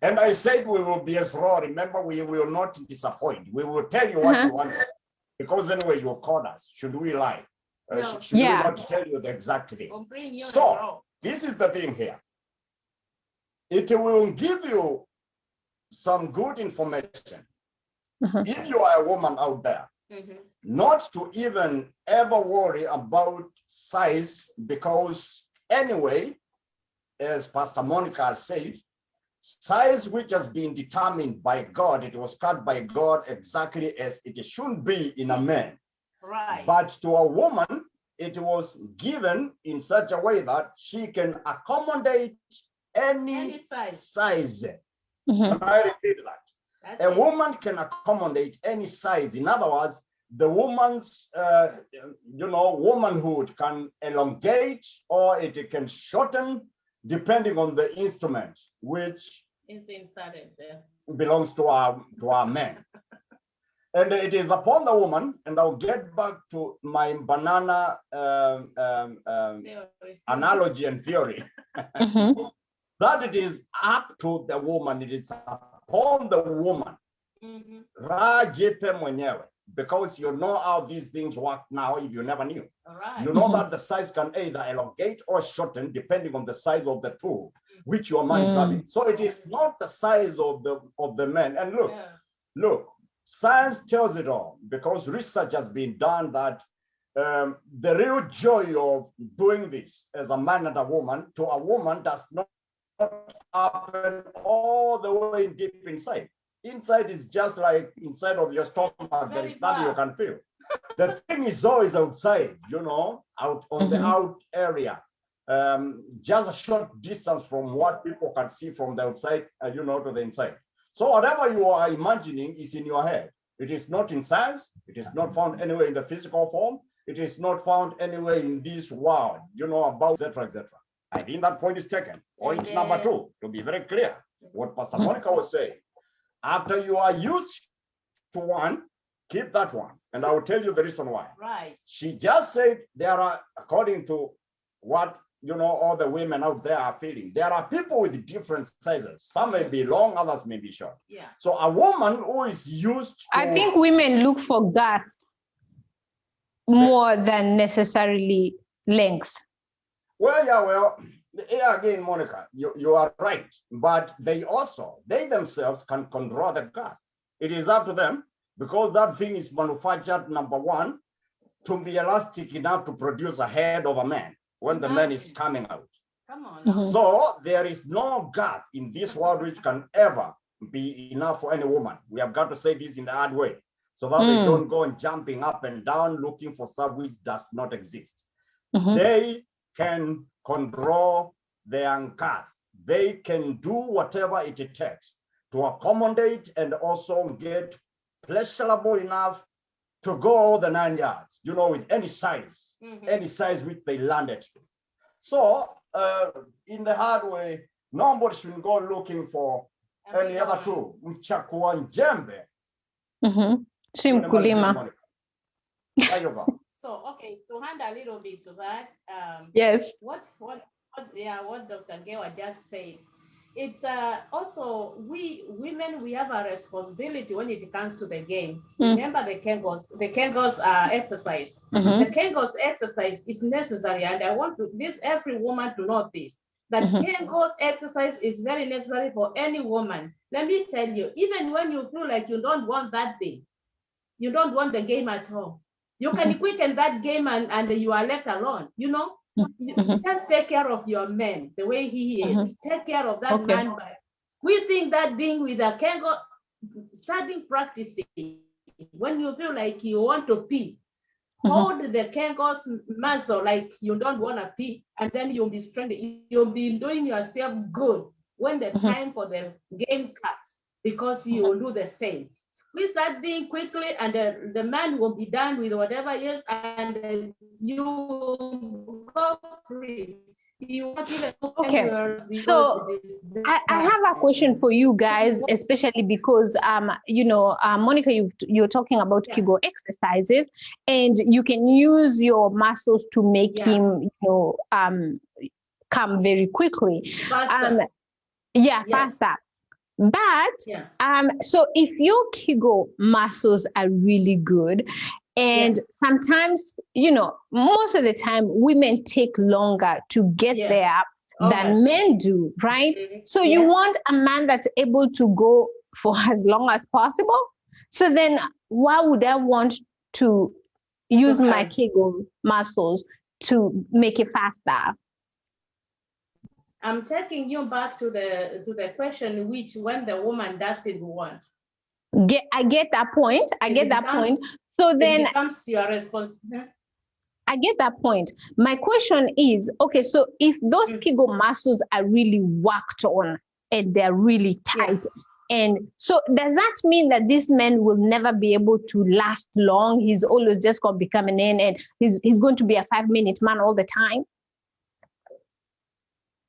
[SPEAKER 3] And I said we will be as raw. Remember, we will not disappoint. We will tell you what you want, because anyway, you called us. Should we lie? Should we not tell you the exact thing? So this is the thing here. It will give you some good information. If you are a woman out there, not to even ever worry about size, because anyway, as Pastor Monicah said, size which has been determined by God, it was cut by God exactly as it should be in a man.
[SPEAKER 2] Right.
[SPEAKER 3] But to a woman, it was given in such a way that she can accommodate any size. And I repeat that. A woman can accommodate any size. In other words, the woman's, womanhood can elongate or it can shorten depending on the instrument, which
[SPEAKER 2] is inserted there,
[SPEAKER 3] belongs to our men. And it is upon the woman, and I'll get back to my banana analogy and theory, that it is up to the woman, it is upon the woman. Rajipe mwenyewe, because you know how these things work now if you never knew. You know that the size can either elongate or shorten depending on the size of the tool which your man is having. So it is not the size of the man. And look, science tells it all, because research has been done that the real joy of doing this as a man and a woman, to a woman does not happen all the way deep inside. Inside is just like inside of your stomach. There is nothing you can feel. The thing is always outside, you know, out on the out area. Just a short distance from what people can see from the outside, you know, to the inside. So whatever you are imagining is in your head. It is not in science. It is not found anywhere in the physical form. It is not found anywhere in this world, you know, about etc. etc. I think that point is taken. Point number 2, to be very clear, what Pastor Monicah was saying. After you are used to one, keep that one. And I will tell you the reason why.
[SPEAKER 2] Right.
[SPEAKER 3] She just said there are, according to what, you know, all the women out there are feeling, there are people with different sizes. Some may be long, others may be short.
[SPEAKER 2] Yeah.
[SPEAKER 3] So a woman who is used to...
[SPEAKER 4] I think women look for girth more than necessarily length.
[SPEAKER 3] Well, yeah, well, yeah, again, Monicah, you are right. But they themselves can control the girth. It is up to them, because that thing is manufactured, number 1, to be elastic enough to produce a head of a man when the man is coming out.
[SPEAKER 2] Come on.
[SPEAKER 3] So there is no girth in this world which can ever be enough for any woman. We have got to say this in the hard way, so that they don't go and jumping up and down looking for stuff which does not exist. They can control their girth. They can do whatever it takes to accommodate and also get pleasurable enough to go the 9 yards, you know, with any size which they landed to. So in the hard way, nobody should go looking for any other tool. Mchakua njembe.
[SPEAKER 4] Simkulima.
[SPEAKER 3] There you go.
[SPEAKER 2] So, okay, to hand a little bit to that.
[SPEAKER 4] Yes.
[SPEAKER 2] What Dr. Ngewa just said. It's also, we women, we have a responsibility when it comes to the game. Remember the Kegels exercise. The Kegels exercise is necessary, and I want every woman to know this, that Kegels exercise is very necessary for any woman. Let me tell you, even when you feel like you don't want that thing, you don't want the game at all, you can quicken that game and you are left alone, you know. Just take care of your man the way he is. Take care of that man by squeezing that thing with a Kegel, starting practicing. When you feel like you want to pee, hold the Kegel's muscle like you don't want to pee, and then you'll be strengthening. You'll be doing yourself good when the time for the game comes, because you will do the same. Squeeze that thing quickly, and the man will be done with whatever it is, and you will go free. You won't even go anywhere.
[SPEAKER 4] So I have a question for you guys, especially because you know, Monicah, you're talking about Kegel exercises, and you can use your muscles to make him, you know, come very quickly.
[SPEAKER 2] Faster.
[SPEAKER 4] Faster. But so if your Kegel muscles are really good, and sometimes, you know, most of the time women take longer to get there than men do, right? So you want a man that's able to go for as long as possible. So then why would I want to use my Kegel muscles to make it faster?
[SPEAKER 2] I'm taking you back to the question, which when the woman doesn't want.
[SPEAKER 4] I get that point. I get that point. So then
[SPEAKER 2] it becomes your responsibility.
[SPEAKER 4] I get that point. My question is, okay, so if those Kegel muscles are really worked on and they're really tight, and so does that mean that this man will never be able to last long? He's always just going to be coming in, and he's going to be a 5-minute man all the time?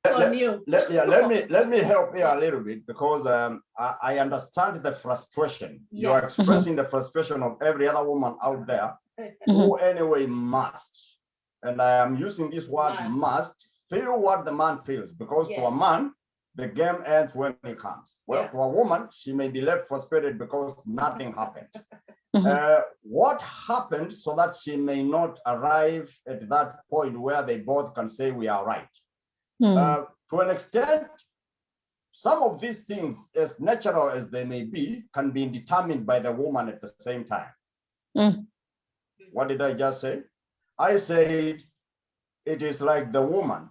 [SPEAKER 3] Let me help here a little bit, because I understand the frustration. You are expressing the frustration of every other woman out there who anyway must, and I am using this word must, feel what the man feels, because to a man, the game ends when he comes. Well, to a woman, she may be left frustrated because nothing happened. What happened so that she may not arrive at that point where they both can say we are right? To an extent, some of these things, as natural as they may be, can be determined by the woman at the same time. What did I just say? I said it is like the woman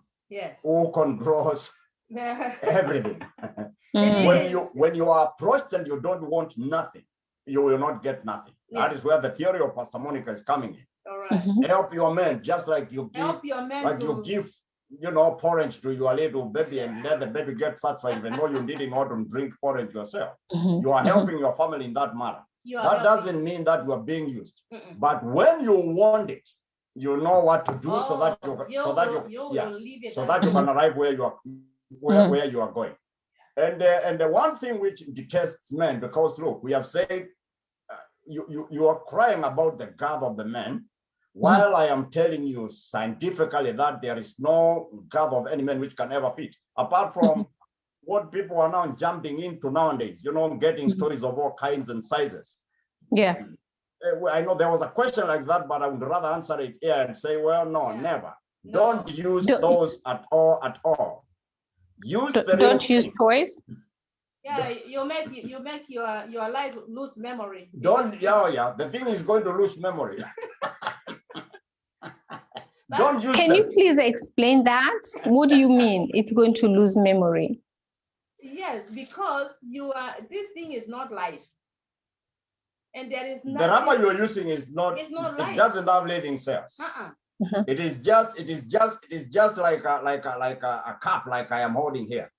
[SPEAKER 3] who controls everything. When you are approached and you don't want nothing, you will not get nothing.
[SPEAKER 2] Yeah.
[SPEAKER 3] That is where the theory of Pastor Monicah is coming in.
[SPEAKER 2] All right.
[SPEAKER 3] Help your men, just like you give,
[SPEAKER 2] Help your men
[SPEAKER 3] you give, you know, porridge to your little baby and let the baby get satisfied, even though you didn't want to drink porridge yourself. You are helping your family in that manner. That doesn't mean that you are being used. But when you want it, you know what to do so that you can arrive where you are, where you are going. And the one thing which detests men, because look, we have said you are crying about the God of the man, while I am telling you scientifically that there is no God of any man which can ever fit, apart from what people are now jumping into nowadays, you know, getting toys of all kinds and sizes.
[SPEAKER 4] Yeah.
[SPEAKER 3] I know there was a question like that, but I would rather answer it here and say, well, no, never. Don't use those at all. Use the real
[SPEAKER 4] don't use
[SPEAKER 3] thing.
[SPEAKER 4] toys.
[SPEAKER 2] Yeah, you make your life lose memory.
[SPEAKER 3] Don't, the thing is going to lose memory. Don't use
[SPEAKER 4] Can you please explain that? What do you mean it's going to lose memory?
[SPEAKER 2] Yes, because this thing is not life. And there is nothing.
[SPEAKER 3] The rubber you're using is not,
[SPEAKER 2] it's not life.
[SPEAKER 3] It doesn't have living cells. It is just like a cup, like I am holding here.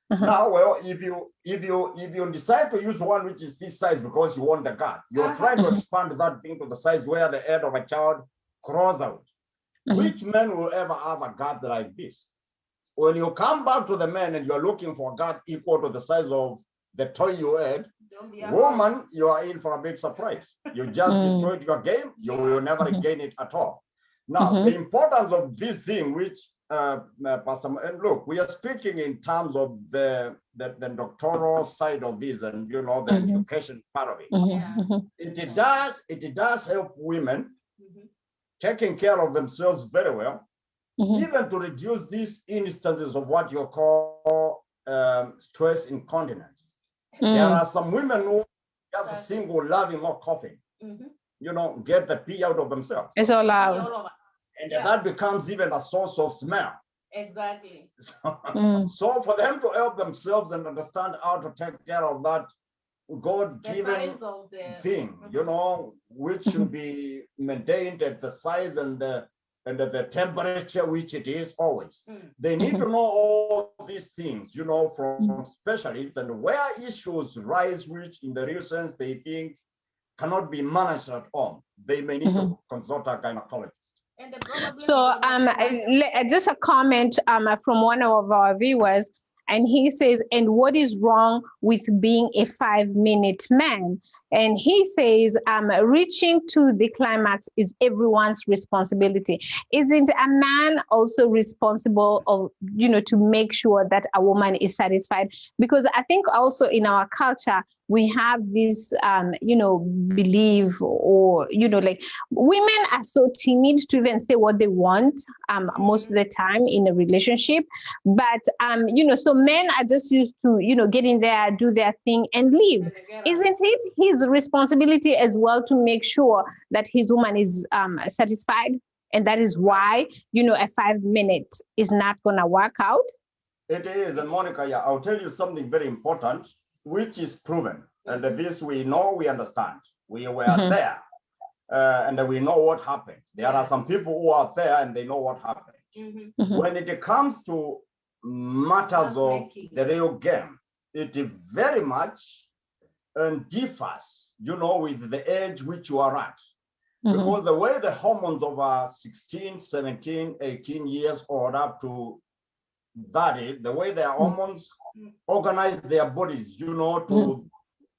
[SPEAKER 3] Now, well, if you decide to use one which is this size because you want the gut, you're trying to expand that thing to the size where the head of a child crawls out. Which man will ever have a gut like this? When you come back to the man and you're looking for a gut equal to the size of the toy you had, woman, you are in for a big surprise. You just destroyed your game. You will never regain it at all. Now, the importance of this thing, which Pastor, and look, we are speaking in terms of the doctoral side of this, and you know the education part of it. It does help women taking care of themselves very well, even to reduce these instances of what you call stress incontinence. There are some women who just a single loving or coughing, you know, get the pee out of themselves.
[SPEAKER 4] It's all out.
[SPEAKER 3] And that becomes even a source of smell.
[SPEAKER 2] Exactly.
[SPEAKER 3] So for them to help themselves and understand how to take care of that God-given thing, you know, which should be maintained at the size and the temperature which it is always. They need to know all these things, you know, from specialists, and where issues rise, which in the real sense they think cannot be managed at home, they may need to consult a gynecologist.
[SPEAKER 4] So just a comment from one of our viewers, and he says, and what is wrong with being a 5-minute man? And he says, reaching to the climax is everyone's responsibility. Isn't a man also responsible of, you know, to make sure that a woman is satisfied? Because I think also in our culture, we have this, you know, belief, or, you know, like women are so timid to even say what they want most of the time in a relationship. But, you know, so men are just used to, you know, get in there, do their thing and leave. Isn't it his responsibility as well to make sure that his woman is satisfied? And that is why, you know, a 5-minute is not going to work out.
[SPEAKER 3] It is. And Monica, yeah, I'll tell you something very important, which is proven. And this we know, we understand. We were there and we know what happened. There are some people who are there and they know what happened. When it comes to matters of the real game, it very much differs, you know, with the age which you are at. Because the way the hormones of 16, 17, 18 years old up to 30, the way their hormones organize their bodies, you know, to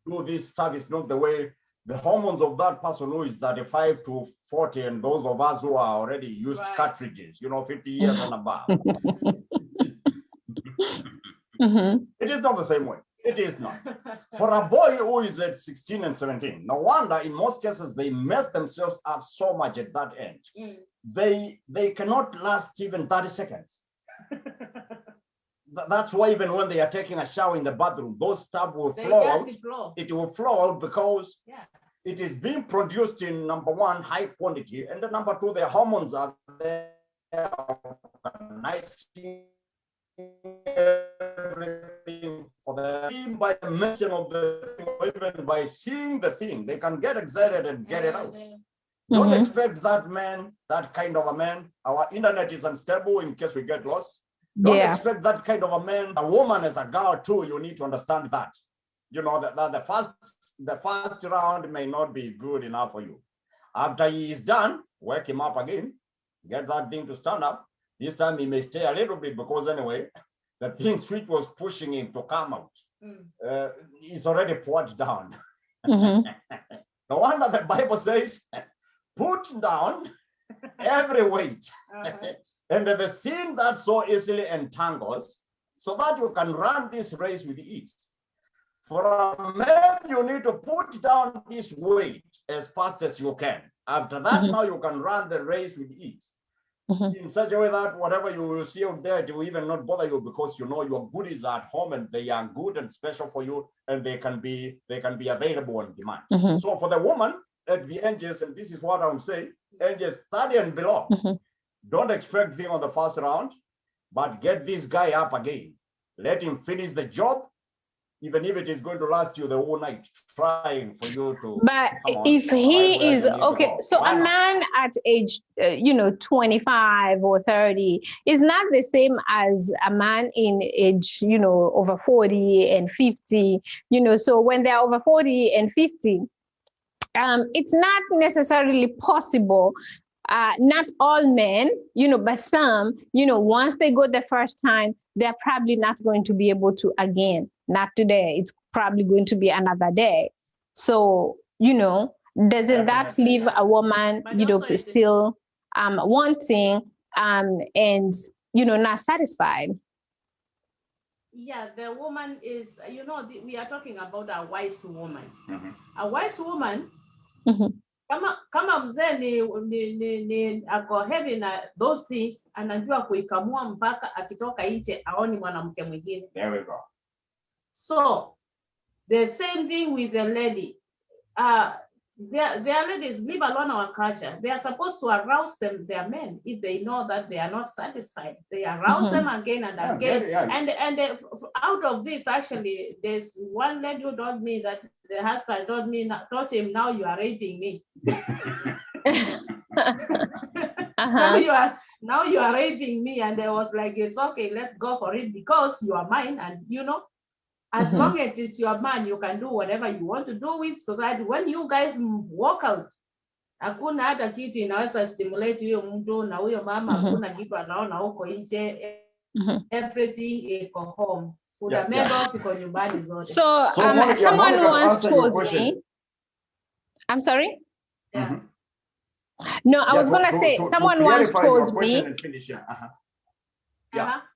[SPEAKER 3] do this stuff is not the way the hormones of that person who is 35 to 40 and those of us who are already used cartridges, you know, 50 years and above. It is not the same way. It is not. For a boy who is at 16 and 17, no wonder in most cases they mess themselves up so much at that age. They cannot last even 30 seconds. That's why even when they are taking a shower in the bathroom, those stuff will flow out. It will flow out because it is being produced in, number one, high quantity, and then number two, the hormones are there organizing only by the mention of the thing, or even by seeing the thing, they can get excited and get it out. Don't expect that man, that kind of a man. Our internet is unstable in case we get lost. Don't expect that kind of a man. A woman as a girl too, you need to understand that. You know, that the first round may not be good enough for you. After he is done, wake him up again, get that thing to stand up. This time he may stay a little bit because anyway, the things which was pushing him to come out is already poured down. No wonder the Bible says, put down every weight and the sin that so easily entangles, so that you can run this race with ease. For a man, you need to put down this weight as fast as you can. After that, now you can run the race with ease. In such a way that whatever you will see out there, it will even not bother you, because you know your goodies are at home and they are good and special for you, and they can be available on demand. So for the woman at the ages, and this is what I'm saying, ages 30 and below, don't expect him on the first round, but get this guy up again. Let him finish the job, even if it is going to last you the whole night, trying for you to.
[SPEAKER 4] But if he is okay, so a man at age 25 or 30 is not the same as a man in age over 40 and 50. So when they're over 40 and 50, it's not necessarily possible. Not all men, but some, once they go the first time, they're probably not going to be able to again. Not today. It's probably going to be another day. So, doesn't that leave a woman, still wanting and, not satisfied?
[SPEAKER 2] Yeah, the woman is, we are talking about a wise woman. A wise woman, kama mzee ni ako heavy na those things, anajua kuikamua mpaka akitoka nje aoni mwanamke mwingine.
[SPEAKER 3] There we go.
[SPEAKER 2] So the same thing with the lady. Their ladies, leave alone our culture. They are supposed to arouse their men if they know that they are not satisfied. They arouse them again and again. And out of this, actually, there's one lady who told me that the husband told him, now you are raping me. Now you are raping me. And I was like, it's okay, let's go for it, because you are mine, and as long as it's your man, you can do whatever you want to do with, so that when you guys walk out, hakuna hata kitu inaweza stimulate huyo mtu na huyo mama, hakuna kitu anaona huko nje. Everything is home. Kuna medals iko nyumbani zote.
[SPEAKER 4] So someone once told me, I'm sorry?
[SPEAKER 2] Yeah.
[SPEAKER 4] No, I was going to say, someone once told me,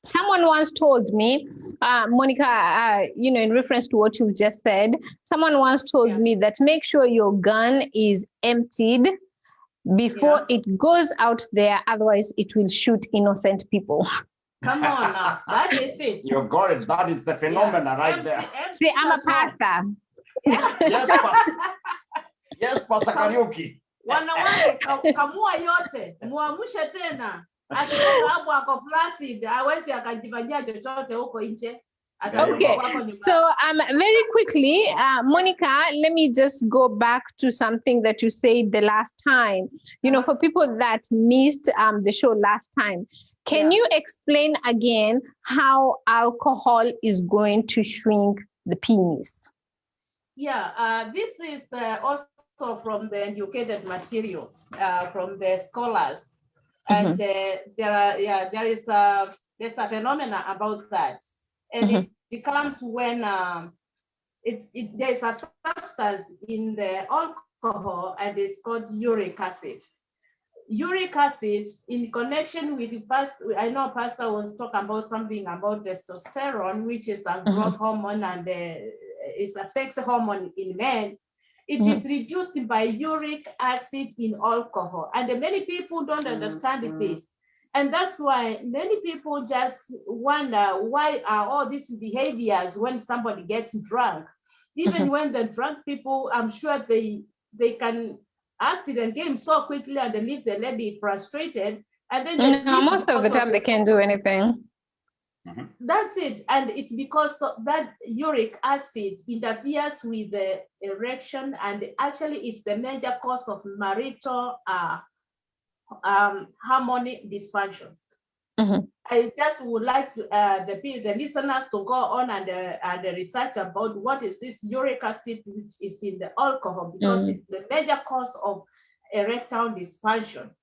[SPEAKER 4] someone once told me, Monicah, in reference to what you've just said, someone once told me that make sure your gun is emptied before it goes out there, otherwise it will shoot innocent people.
[SPEAKER 2] Come on now, that is it.
[SPEAKER 3] You got it. That is the phenomena right there.
[SPEAKER 4] See, I'm a pastor.
[SPEAKER 3] Yes, Pastor. Yes, Pastor Kariuki.
[SPEAKER 2] Wanawake kamua yote, muamushe tena. Akitoka hapo ako flaccid, hawezi akajifanyia chochote huko nje.
[SPEAKER 4] Okay, so very quickly, Monicah, let me just go back to something that you said the last time. For people that missed the show last time, can you explain again how alcohol is going to shrink the penis?
[SPEAKER 2] Yeah, this is also from the educated material, from the scholars. And there's a phenomena about that, and it comes when there's a substance in the alcohol, and it's called uric acid. Uric acid, in connection with I know Pastor was talking about something about testosterone, which is a growth hormone, and it's a sex hormone in men. It is reduced by uric acid in alcohol. And many people don't understand this. And that's why many people just wonder, why are all these behaviors when somebody gets drunk? Even when the drunk people, I'm sure they can act the game so quickly and they leave the lady frustrated. And then
[SPEAKER 4] most of the time they can't do anything.
[SPEAKER 2] That's it. And it's because that uric acid interferes with the erection, and actually it's the major cause of marital harmony dysfunction. I just would like to, the listeners to go on and research about what is this uric acid, which is in the alcohol, because it's the major cause of erectile dysfunction.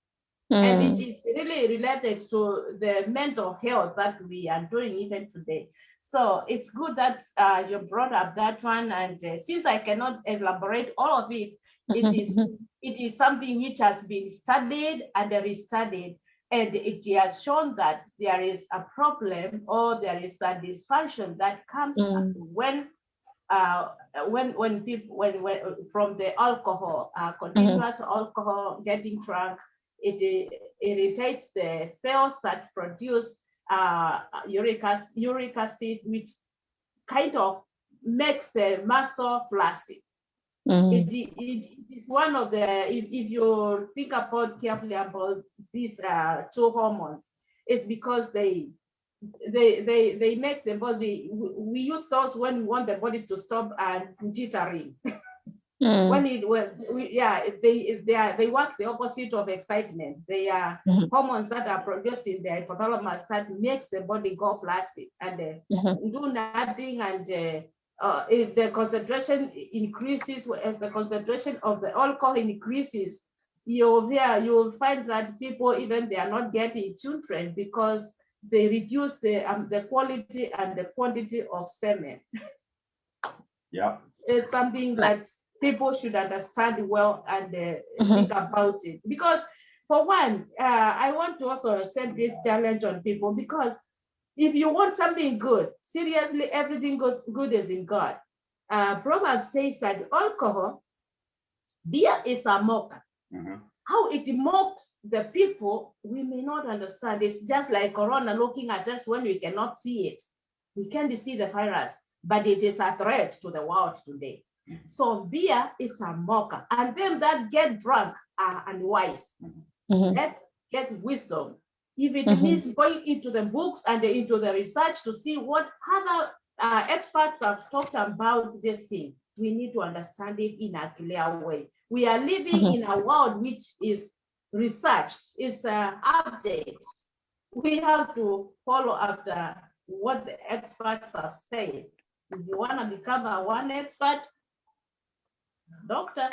[SPEAKER 2] And it is really related to the mental health that we are doing even today. So it's good that you brought up that one. And since I cannot elaborate all of it, it is something which has been studied and restudied. And it has shown that there is a problem, or there is a dysfunction that comes when from the alcohol, continuous alcohol, getting drunk. It irritates the cells that produce uric acid, which kind of makes the muscle flaccid. It is one of the, if you think about carefully about these two hormones, it's because they make the body, we use those when we want the body to stop jittering. They work the opposite of excitement. They are hormones that are produced in the hypothalamus that makes the body go flaccid and do nothing, and if the concentration increases, as the concentration of the alcohol increases, you'll find that people, even they are not getting children because they reduce the quality and the quantity of semen.
[SPEAKER 3] Yeah,
[SPEAKER 2] it's something that people should understand well and think about it. Because for one, I want to also set this challenge on people, because if you want something good, seriously, everything good is in God. Proverbs says that alcohol, beer is a mocker. How it mocks the people, we may not understand. It's just like Corona looking at us when we cannot see it. We can't see the virus, but it is a threat to the world today. So beer is a mocker, and them that get drunk are unwise. Let's get wisdom. If it means going into the books and into the research to see what other experts have talked about this thing, we need to understand it in a clear way. We are living in a world which is researched, is updated. We have to follow after what the experts have said. If you want to become one expert, doctor,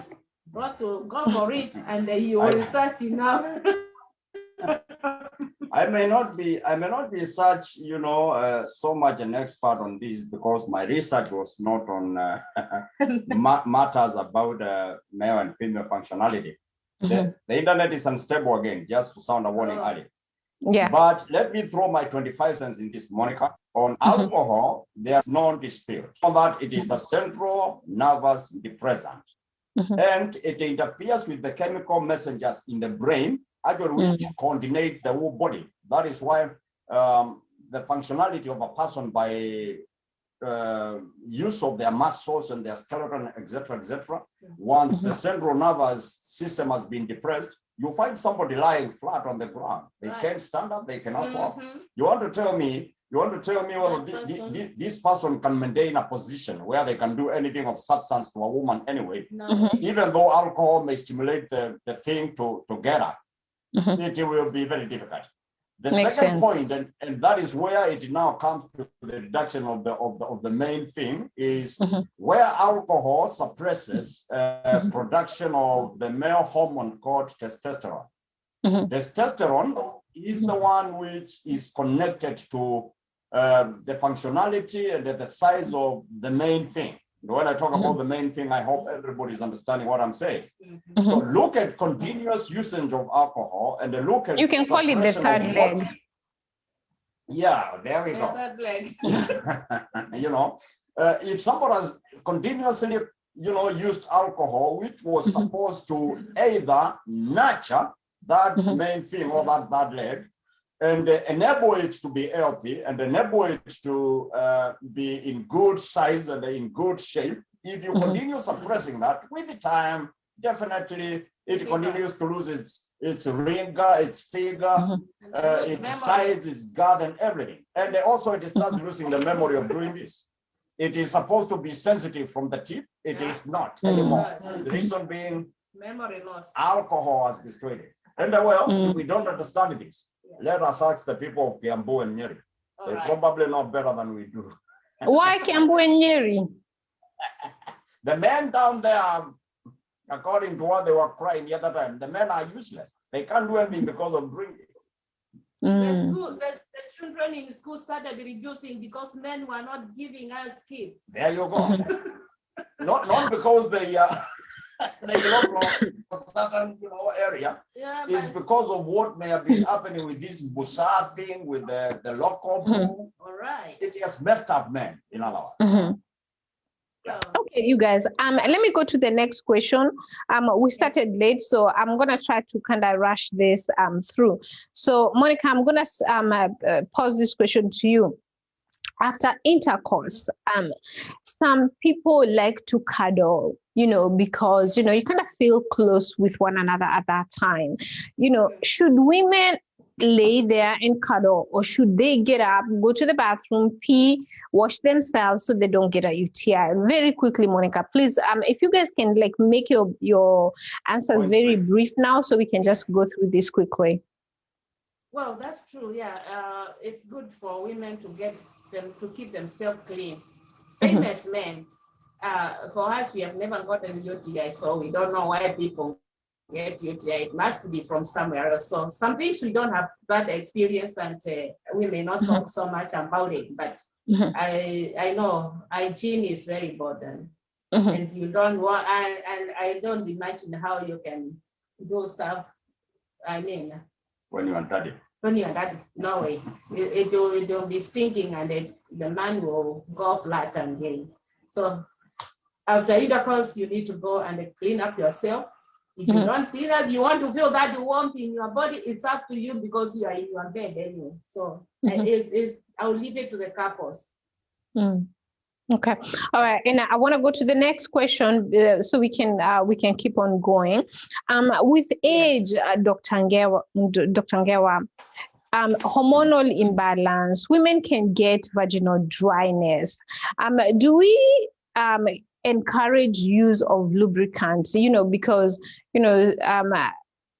[SPEAKER 2] go for it, and you will research enough.
[SPEAKER 3] I may not be such, so much an expert on this, because my research was not on matters about male and female functionality. The internet is unstable again, just to sound a warning early.
[SPEAKER 4] Yeah.
[SPEAKER 3] But let me throw my 25 cents in this, Monica. On alcohol, there's no dispute on that. It is a central nervous depressant, and it interferes with the chemical messengers in the brain, actually, which coordinate the whole body. That is why the functionality of a person by use of their muscles and their skeleton, etc., once the central nervous system has been depressed, you find somebody lying flat on the ground. They can't stand up, they cannot walk. You want to tell me, well, this person can maintain a position where they can do anything of substance to a woman anyway, even though alcohol may stimulate the thing to get her. It will be very difficult. The second point, and that is where it now comes to the reduction of the main thing, is where alcohol suppresses production of the male hormone called testosterone. Testosterone is the one which is connected to the functionality and the size of the main thing. When I talk about the main thing, I hope everybody is understanding what I'm saying. So look at continuous usage of alcohol, and look at—
[SPEAKER 4] you can call it the third leg.
[SPEAKER 3] Yeah, there we go.
[SPEAKER 2] Third leg.
[SPEAKER 3] If somebody has continuously, used alcohol, which was supposed to either nurture that main thing or that leg, and enable it to be healthy and enable it to be in good size and in good shape, if you continue suppressing that, with the time, definitely it continues to lose its ringer, its figure, its size, its guard, and everything. And also it starts losing the memory of doing this. It is supposed to be sensitive from the tip. It is not anymore. The reason being
[SPEAKER 2] memory loss.
[SPEAKER 3] Alcohol has destroyed it. And well, if we don't understand this, let us ask the people of Kiambu and Nyeri. They probably know better than we do.
[SPEAKER 4] Why Kiambu and Nyeri?
[SPEAKER 3] The men down there, according to what they were crying the other time, the men are useless. They can't do anything because of drinking.
[SPEAKER 2] The children in school started reducing because men were not giving us kids.
[SPEAKER 3] There you go. not because they belong to a certain area. It's because of what may have been happening with this Busa thing, with the local pool.
[SPEAKER 2] All right.
[SPEAKER 3] It has messed up men, in other words.
[SPEAKER 4] Okay, you guys. Let me go to the next question. We started late, so I'm gonna try to kind of rush this through. So, Monicah, I'm gonna pose this question to you. After intercourse, some people like to cuddle, because you kind of feel close with one another at that time. Should women lay there and cuddle, or should they get up, go to the bathroom, pee, wash themselves so they don't get a UTI? Very quickly, Monicah, please, if you guys can make your answers very brief now, so we can just go through this quickly.
[SPEAKER 2] Well, that's true. Yeah, it's good for women to keep themselves clean, same as men. For us, we have never gotten UTI, so we don't know why people get UTI. It must be from somewhere else. So some things we don't have that experience, and we may not talk so much about it. But I know hygiene is very important, and you don't want. And I don't imagine how you can do stuff. I mean,
[SPEAKER 3] when you are daddy.
[SPEAKER 2] When you are daddy, no way. It will be stinking, and the man will go flat and gay. So after intercourse, you need to go and clean up yourself. If you don't clean up, you want to feel that warmth in your body, it's up to you, because you are in your bed anyway. So I'll leave it to the couples.
[SPEAKER 4] Okay, all right, and I want to go to the next question, so we can keep on going. With age, Dr. Ngewa, hormonal imbalance, women can get vaginal dryness. Do we encourage use of lubricants, because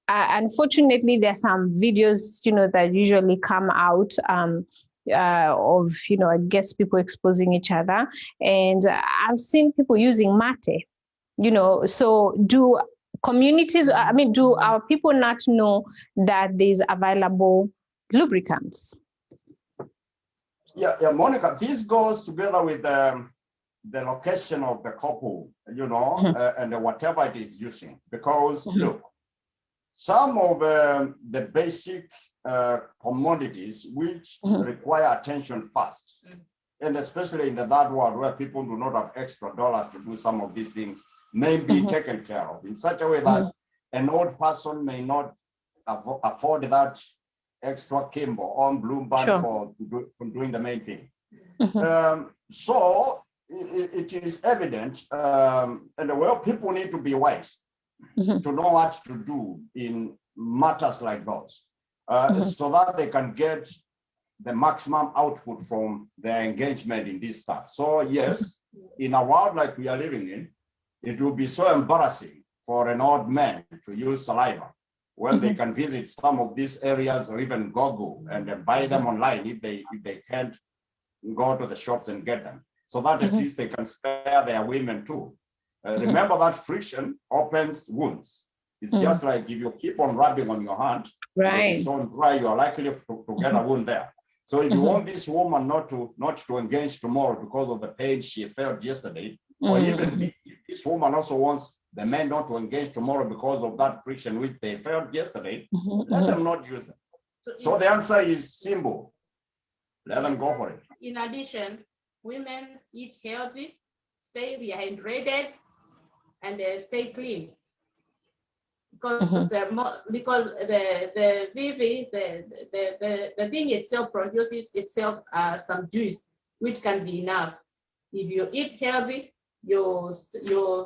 [SPEAKER 4] unfortunately there's some videos that usually come out of I guess people exposing each other, and I've seen people using mate, so do communities, do our people not know that there's available lubricants?
[SPEAKER 3] Yeah, Monicah, this goes together with the location of the couple, and whatever it is using. Because look, some of the basic commodities which require attention fast, and especially in the third world where people do not have extra dollars to do some of these things, may be taken care of in such a way that an old person may not afford that extra Kimbo on Bloomberg for doing the main thing. So it is evident, and people need to be wise to know what to do in matters like those, so that they can get the maximum output from their engagement in this stuff. So yes, in a world like we are living in, it will be so embarrassing for an old man to use saliva when they can visit some of these areas, or even Google and buy them online if they can't go to the shops and get them, so that at least they can spare their women too. Remember that friction opens wounds. It's just like if you keep on rubbing on your hand, it's so dry, you are likely to get a wound there. So if you want this woman not to engage tomorrow because of the pain she felt yesterday, or even if this woman also wants the men not to engage tomorrow because of that friction which they felt yesterday, let them not use them. So the answer is simple. Let them go for it.
[SPEAKER 2] In addition, women eat healthy, stay rehydrated, and stay clean. Because the thing itself produces itself some juice, which can be enough. If you eat healthy, you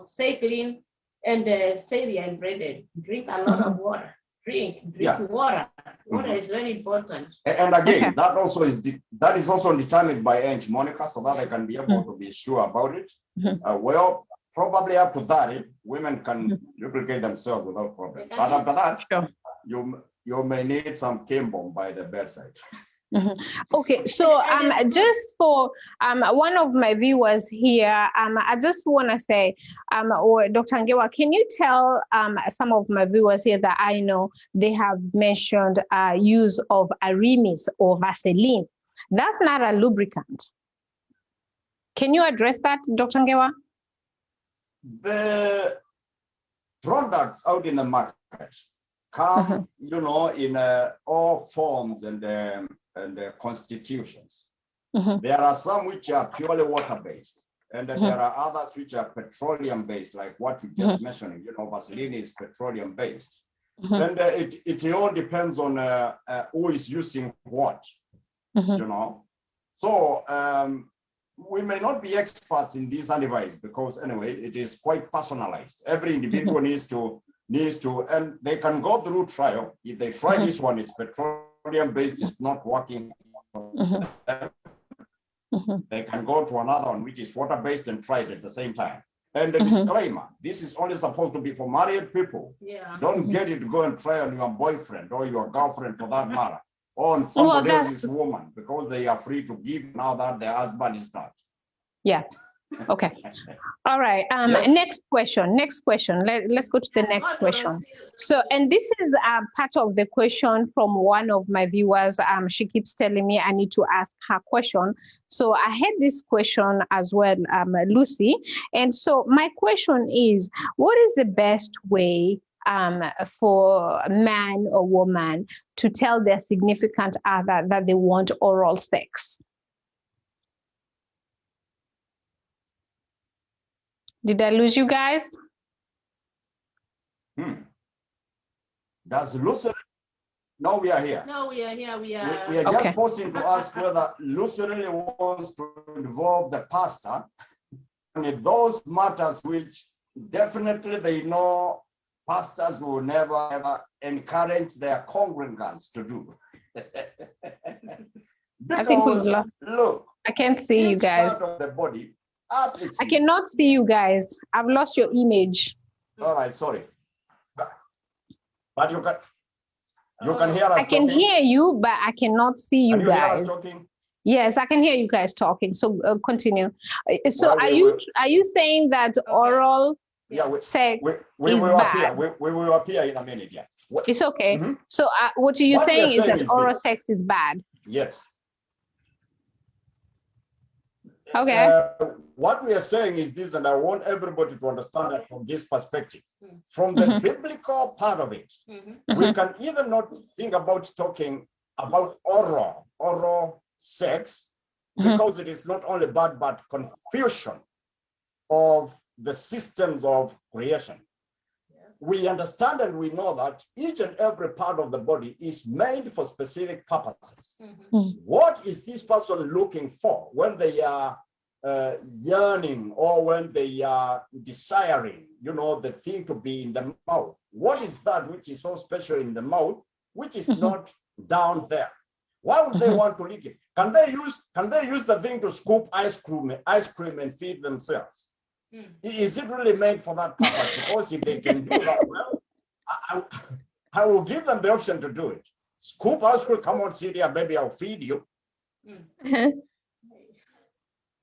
[SPEAKER 2] stay clean and stay rehydrated. Drink a lot of water. drink
[SPEAKER 5] Yeah.
[SPEAKER 2] water. Water is very important.
[SPEAKER 5] And again,
[SPEAKER 4] Okay.
[SPEAKER 5] that is also determined by age, Monica, so that they can be able to be sure about it. Well, probably up to 30, women can lubricate themselves without problem. But after that,
[SPEAKER 4] Sure.
[SPEAKER 5] you may need some Kimbo by the bedside.
[SPEAKER 4] Okay, so just for one of my viewers here, I just want to say, or Dr. Ngewa, can you tell some of my viewers here that I know they have mentioned use of Arimis or Vaseline? That's not a lubricant. Can you address that, Dr. Ngewa?
[SPEAKER 5] The products out in the market come, you know, in all forms and constitutions. There are some which are purely water-based, and there are others which are petroleum-based, like what you just mentioned. You know, Vaseline is petroleum-based, and it all depends on who is using what. You know, so we may not be experts in these advice because anyway, it is quite personalized. Every individual needs to, and they can go through trial. If they try this one, it's petroleum-based, it's not working. They can go to another one which is water-based and try it at the same time. And the disclaimer: this is only supposed to be for married people.
[SPEAKER 2] Yeah.
[SPEAKER 5] Don't get it to go and try on your boyfriend or your girlfriend for that matter, or on somebody else's woman, because they are free to give now that their husband is not.
[SPEAKER 4] Yeah. Okay. All right.
[SPEAKER 5] Yes.
[SPEAKER 4] Next question. Let's go to the next question. So, and this is part of the question from one of my viewers. She keeps telling me I need to ask her question. So I had this question as well, Lucy. And so my question is, what is the best way for a man or woman to tell their significant other that they want oral sex? Did I lose you guys?
[SPEAKER 5] Does Lucy? No, we are here.
[SPEAKER 2] No, we are here. We are.
[SPEAKER 5] We are just posing to ask whether Lucy really wants to involve the pastor in those matters which definitely they know pastors will never ever encourage their congregants to do.
[SPEAKER 4] I think we've lost.
[SPEAKER 5] Look,
[SPEAKER 4] I can't see you guys.
[SPEAKER 5] Part of the body.
[SPEAKER 4] I cannot see you guys. I've lost your image.
[SPEAKER 5] All right, sorry. But you can hear us.
[SPEAKER 4] I can hear you, but I cannot see you
[SPEAKER 5] guys.
[SPEAKER 4] guys.
[SPEAKER 5] Hear us talking?
[SPEAKER 4] Yes, I can hear you guys talking. So continue. So
[SPEAKER 5] Well,
[SPEAKER 4] are you saying that oral sex
[SPEAKER 5] we
[SPEAKER 4] is
[SPEAKER 5] will
[SPEAKER 4] bad?
[SPEAKER 5] appear. We will appear in a minute. Yeah.
[SPEAKER 4] It's okay. So what are you saying is that oral sex is bad?
[SPEAKER 5] Yes.
[SPEAKER 4] Okay.
[SPEAKER 5] What we are saying is this, and I want everybody to understand that from this perspective. From the biblical part of it, we can even not think about talking about oral sex, because it is not only bad, but confusion of the systems of creation. We understand and we know that each and every part of the body is made for specific purposes. What is this person looking for when they are yearning, or when they are desiring, you know, the thing to be in the mouth? What is that which is so special in the mouth, which is not down there? Why would they want to lick it? Can they use the thing to scoop ice cream and feed themselves? Is it really made for that purpose? Because if they can do that, well, I will give them the option to do it. Scoop ice cream, come on, sit here, baby, I'll feed you.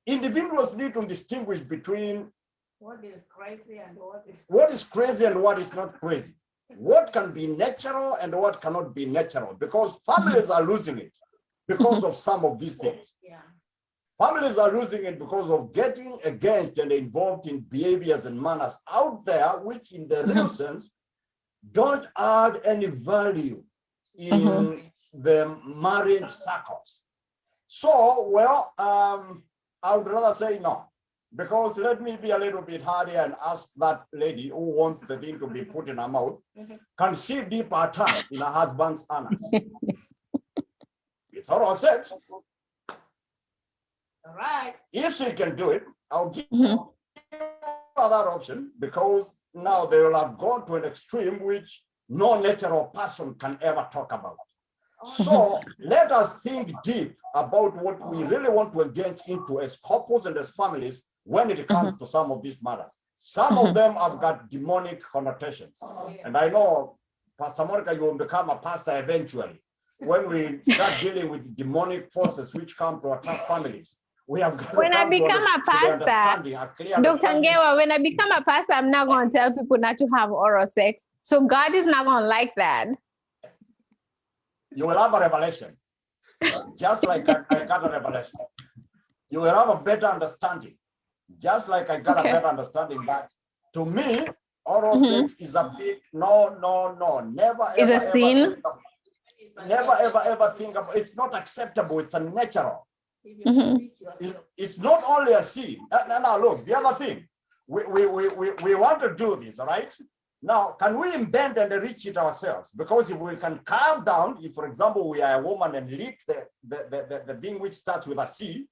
[SPEAKER 5] Individuals need to distinguish between
[SPEAKER 2] what is crazy and
[SPEAKER 5] what is crazy and what is not crazy. What can be natural and what cannot be natural, because families are losing it because of some of these things. Families are losing it because of getting against and involved in behaviors and manners out there, which in the real sense don't add any value in the marriage circles. So, well, I would rather say no, because let me be a little bit harder and ask that lady who wants the thing to be put in her mouth, can she dip her tongue in her husband's anus? It's oral sex.
[SPEAKER 2] All right.
[SPEAKER 5] If she can do it, I'll give her that option, because now they will have gone to an extreme which no natural person can ever talk about. So let us think deep about what we really want to engage into as couples and as families when it comes to some of these matters. Some of them have got demonic connotations. And I know, Pastor Monicah, you will become a pastor eventually. When we start dealing with demonic forces which come to attack families, we have got
[SPEAKER 4] when
[SPEAKER 5] to
[SPEAKER 4] I
[SPEAKER 5] come
[SPEAKER 4] become a pastor, Dr. Ngewa, when I become a pastor, I'm not going to tell people not to have oral sex. So God is not going to like that.
[SPEAKER 5] You will have a revelation, just like I got a revelation. You will have a better understanding, just like I got a better understanding that, to me, oral sex is a big no. Never,
[SPEAKER 4] is
[SPEAKER 5] ever,
[SPEAKER 4] a sin.
[SPEAKER 5] Never, ever think of. It's not acceptable. It's unnatural. It's not only a sin. Now, look, the other thing, we want to do this, all right? Now, can we invent and reach it ourselves? Because if we can calm down, if, for example, we are a woman and lick the thing which starts with a C,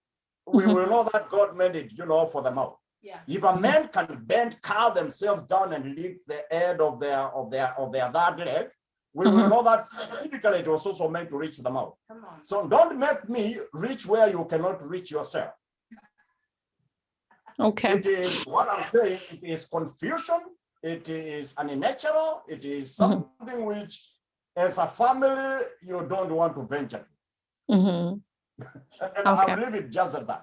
[SPEAKER 5] we will know that God meant it, for the mouth.
[SPEAKER 2] Yeah.
[SPEAKER 5] If a man can calm themselves down and lick the head of their third leg, we will know that specifically it was also meant to reach the mouth.
[SPEAKER 2] Come on.
[SPEAKER 5] So don't make me reach where you cannot reach yourself.
[SPEAKER 4] Okay.
[SPEAKER 5] It is what I'm saying. It is confusion. It is unnatural. It is something which, as a family, you don't want to venture to. And I'll leave it just at that.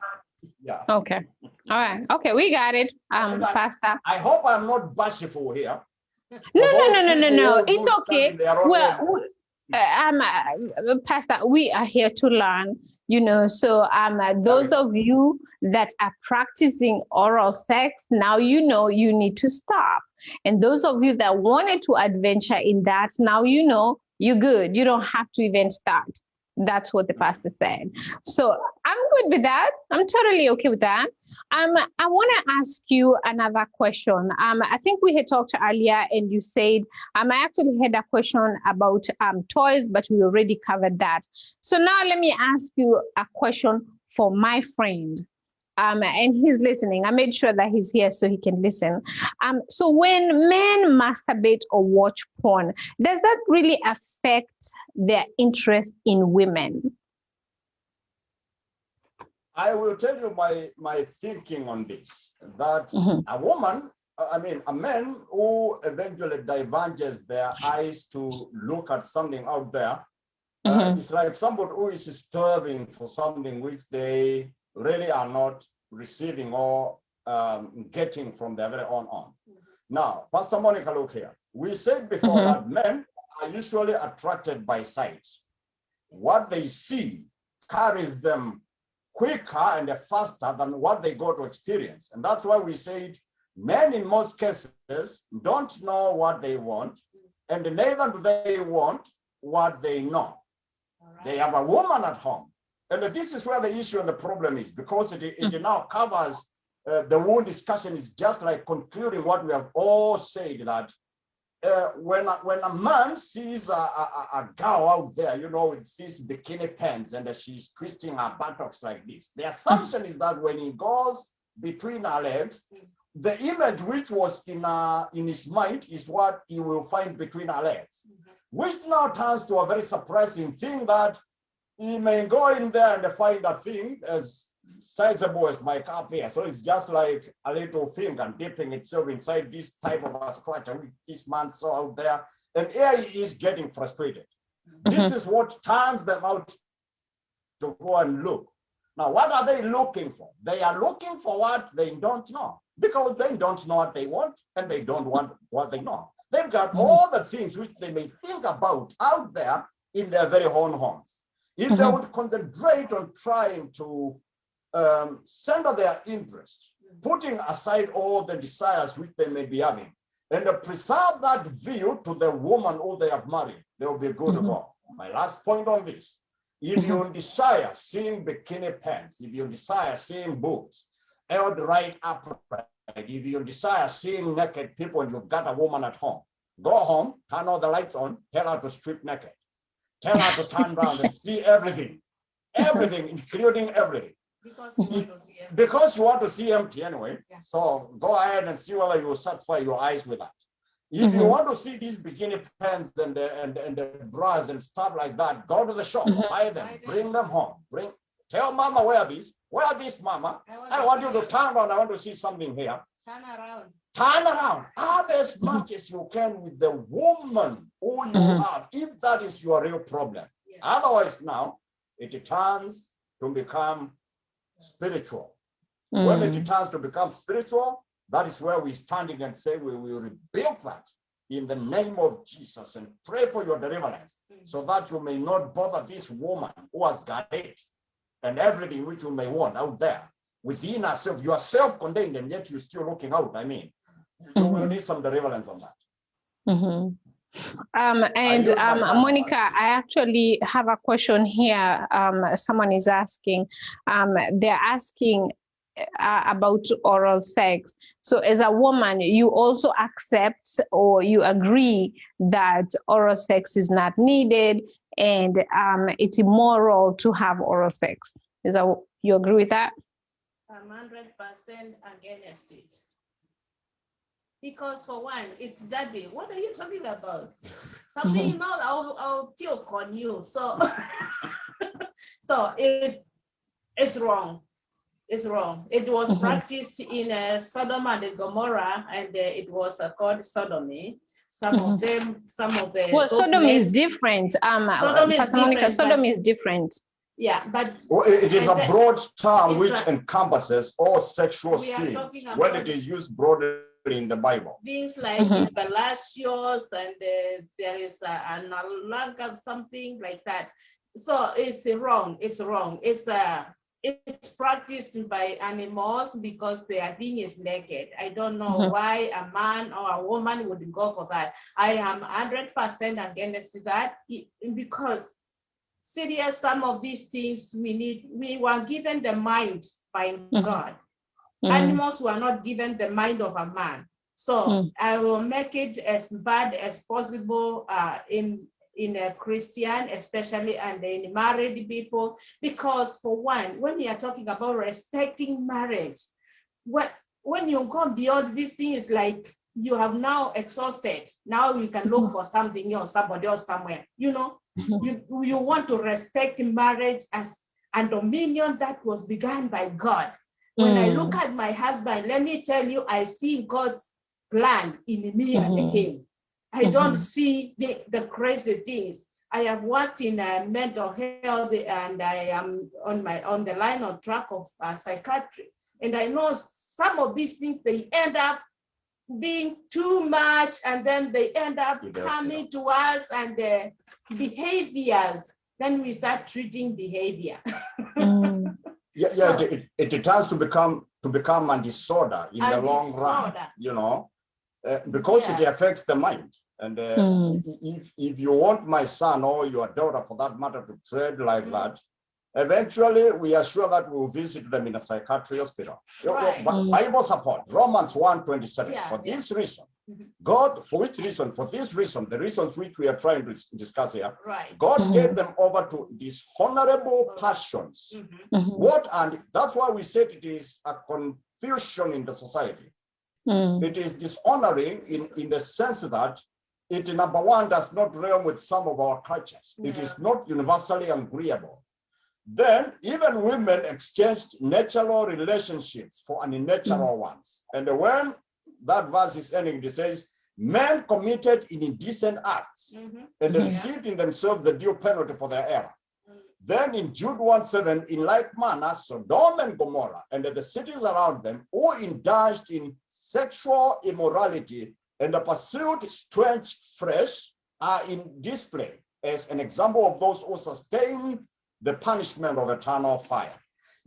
[SPEAKER 5] Yeah.
[SPEAKER 4] Okay. All right. Okay, we got it. Pastor.
[SPEAKER 5] I hope I'm not bashful here.
[SPEAKER 4] No. It's okay. Well, Pastor, we are here to learn, so those of you that are practicing oral sex, now you need to stop. And those of you that wanted to adventure in that, now you're good. You don't have to even start. That's what the pastor said. So I'm good with that. I'm totally okay with that. I want to ask you another question. I think we had talked earlier and you said, I actually had a question about toys, but we already covered that. So now let me ask you a question for my friend. And he's listening. I made sure that he's here so he can listen. So when men masturbate or watch porn, does that really affect their interest in women?
[SPEAKER 5] I will tell you my thinking on this, that a woman, a man who eventually diverges their eyes to look at something out there, it's like somebody who is starving for something which they really are not receiving or getting from their very own arm. Now, Pastor Monicah, look here. We said before that men are usually attracted by sight. What they see carries them quicker and faster than what they go to experience. And that's why we said men in most cases don't know what they want, and neither do they want what they know. They have a woman at home. And this is where the issue and the problem is, because it now covers the whole discussion. Is just like concluding what we have all said, that when a man sees a girl out there, with these bikini pants and she's twisting her buttocks like this, the assumption is that when he goes between her legs, the image which was in his mind is what he will find between her legs, which now turns to a very surprising thing, that he may go in there and find a thing as sizable as my cup here. So it's just like a little finger dipping itself inside this type of a structure which this man saw out there. And here he is getting frustrated. This is what turns them out to go and look. Now, what are they looking for? They are looking for what they don't know, because they don't know what they want and they don't want what they know. They've got all the things which they may think about out there in their very own homes. If they would concentrate on trying to center their interest, putting aside all the desires which they may be having, and preserve that view to the woman who they have married, they will be good to go. My last point on this: if you desire seeing bikini pants, if you desire seeing boobs held right upright, if you desire seeing naked people and you've got a woman at home, go home, turn all the lights on, tell her to strip naked. Tell her to turn around and see everything, including everything. Because you want to see empty anyway. Yeah. So go ahead and see whether you satisfy your eyes with that. If you want to see these bikini pants and the bras and stuff like that, go to the shop, buy them, bring them home. Tell mama wear these, mama. I want you to turn around. I want to see something here.
[SPEAKER 2] Turn around.
[SPEAKER 5] Turn around. Have as much as you can with the woman who you have, if that is your real problem. Yeah. Otherwise, now it turns to become spiritual. When it turns to become spiritual, that is where we're standing and say we will rebuke that in the name of Jesus and pray for your deliverance, so that you may not bother this woman who has got it and everything which you may want out there within yourself. You are self-contained and yet you're still looking out. I mean, you will need some deliverance on that.
[SPEAKER 4] Monica, I actually have a question here. Someone is asking, they're asking about oral sex. So as a woman, you also accept or you agree that oral sex is not needed and it's immoral to have oral sex. You agree with that?
[SPEAKER 2] I'm 100% against it. Because for one, it's dirty. What are you talking about? Something, you know, I'll puke on you. So, so it's wrong. It's wrong. It was practiced in Sodom and Gomorrah, and it was called sodomy. Some of them,
[SPEAKER 4] well, sodomy is different. Sodomy is different.
[SPEAKER 2] Yeah, but
[SPEAKER 5] it is a broad term which encompasses all sexual sins when it is used broadly in the Bible.
[SPEAKER 2] Things like Balasios, and there is an Alaga, something like that. So it's wrong. It's wrong. It's practiced by animals because their being is naked. I don't know why a man or a woman would go for that. I am 100% against that because serious, some of these things we were given the mind by God. Animals were not given the mind of a man. So I will make it as bad as possible in a Christian, especially, and in married people, because for one, when we are talking about respecting marriage, when you go beyond this thing, is like you have now exhausted. Now you can look for something else, somebody else somewhere. You know, you want to respect marriage as a dominion that was begun by God. When I look at my husband, let me tell you, I see God's plan in me and him. I don't see the crazy things. I have worked in mental health, and I am on the line of track of psychiatry. And I know some of these things, they end up being too much, and then they end up coming to us and behaviors. Then we start treating behavior.
[SPEAKER 5] It turns to become a disorder in the long run, you know, because it affects the mind. And if you want my son or your daughter, for that matter, to tread like that, eventually we are sure that we'll visit them in a psychiatric hospital. Right. But Bible support, Romans 1:27. For this reason, God, for which reason? For this reason, the reasons which we are trying to discuss here, God gave them over to dishonorable passions. And that's why we said it is a confusion in the society. It is dishonoring in the sense that it, number one, does not realm with some of our cultures. It is not universally agreeable. Then even women exchanged natural relationships for unnatural ones. And when that verse is ending, it says, men committed in indecent acts and received in themselves the due penalty for their error. Then in Jude 1:7, in like manner, Sodom and Gomorrah and the cities around them, who indulged in sexual immorality and pursued strange flesh, are in display as an example of those who sustain the punishment of eternal fire.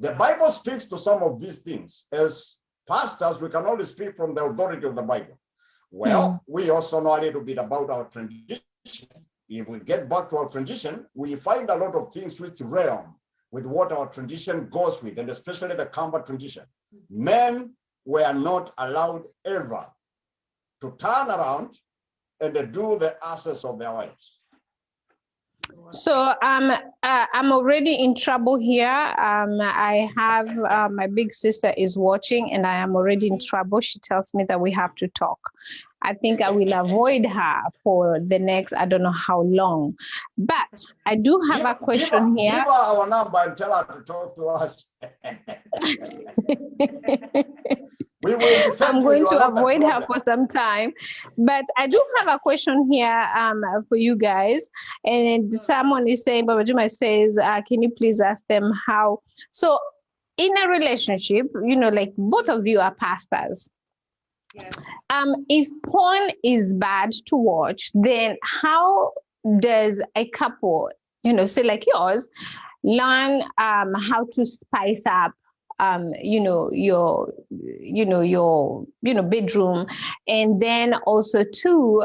[SPEAKER 5] The Bible speaks to some of these things. As pastors, we can only speak from the authority of the Bible. Well, we also know a little bit about our tradition. If we get back to our tradition, we find a lot of things which realm with what our tradition goes with, and especially the Kamba tradition. Men were not allowed ever to turn around and do the asses of their wives.
[SPEAKER 4] So I'm already in trouble here. I have my big sister is watching, and I am already in trouble. She tells me that we have to talk. I think I will avoid her for the next, I don't know how long. But I do have a question here.
[SPEAKER 5] Give her our number and tell her to talk to us. We will defend
[SPEAKER 4] I'm
[SPEAKER 5] you.
[SPEAKER 4] going
[SPEAKER 5] You
[SPEAKER 4] to
[SPEAKER 5] are not the
[SPEAKER 4] avoid her
[SPEAKER 5] problem.
[SPEAKER 4] for some time. But I do have a question here for you guys. And someone is saying, Baba Juma says, can you please ask them how? So in a relationship, you know, like both of you are pastors.
[SPEAKER 2] Yes.
[SPEAKER 4] If porn is bad to watch, then how does a couple, you know, say like yours, learn how to spice up your bedroom, and then also too,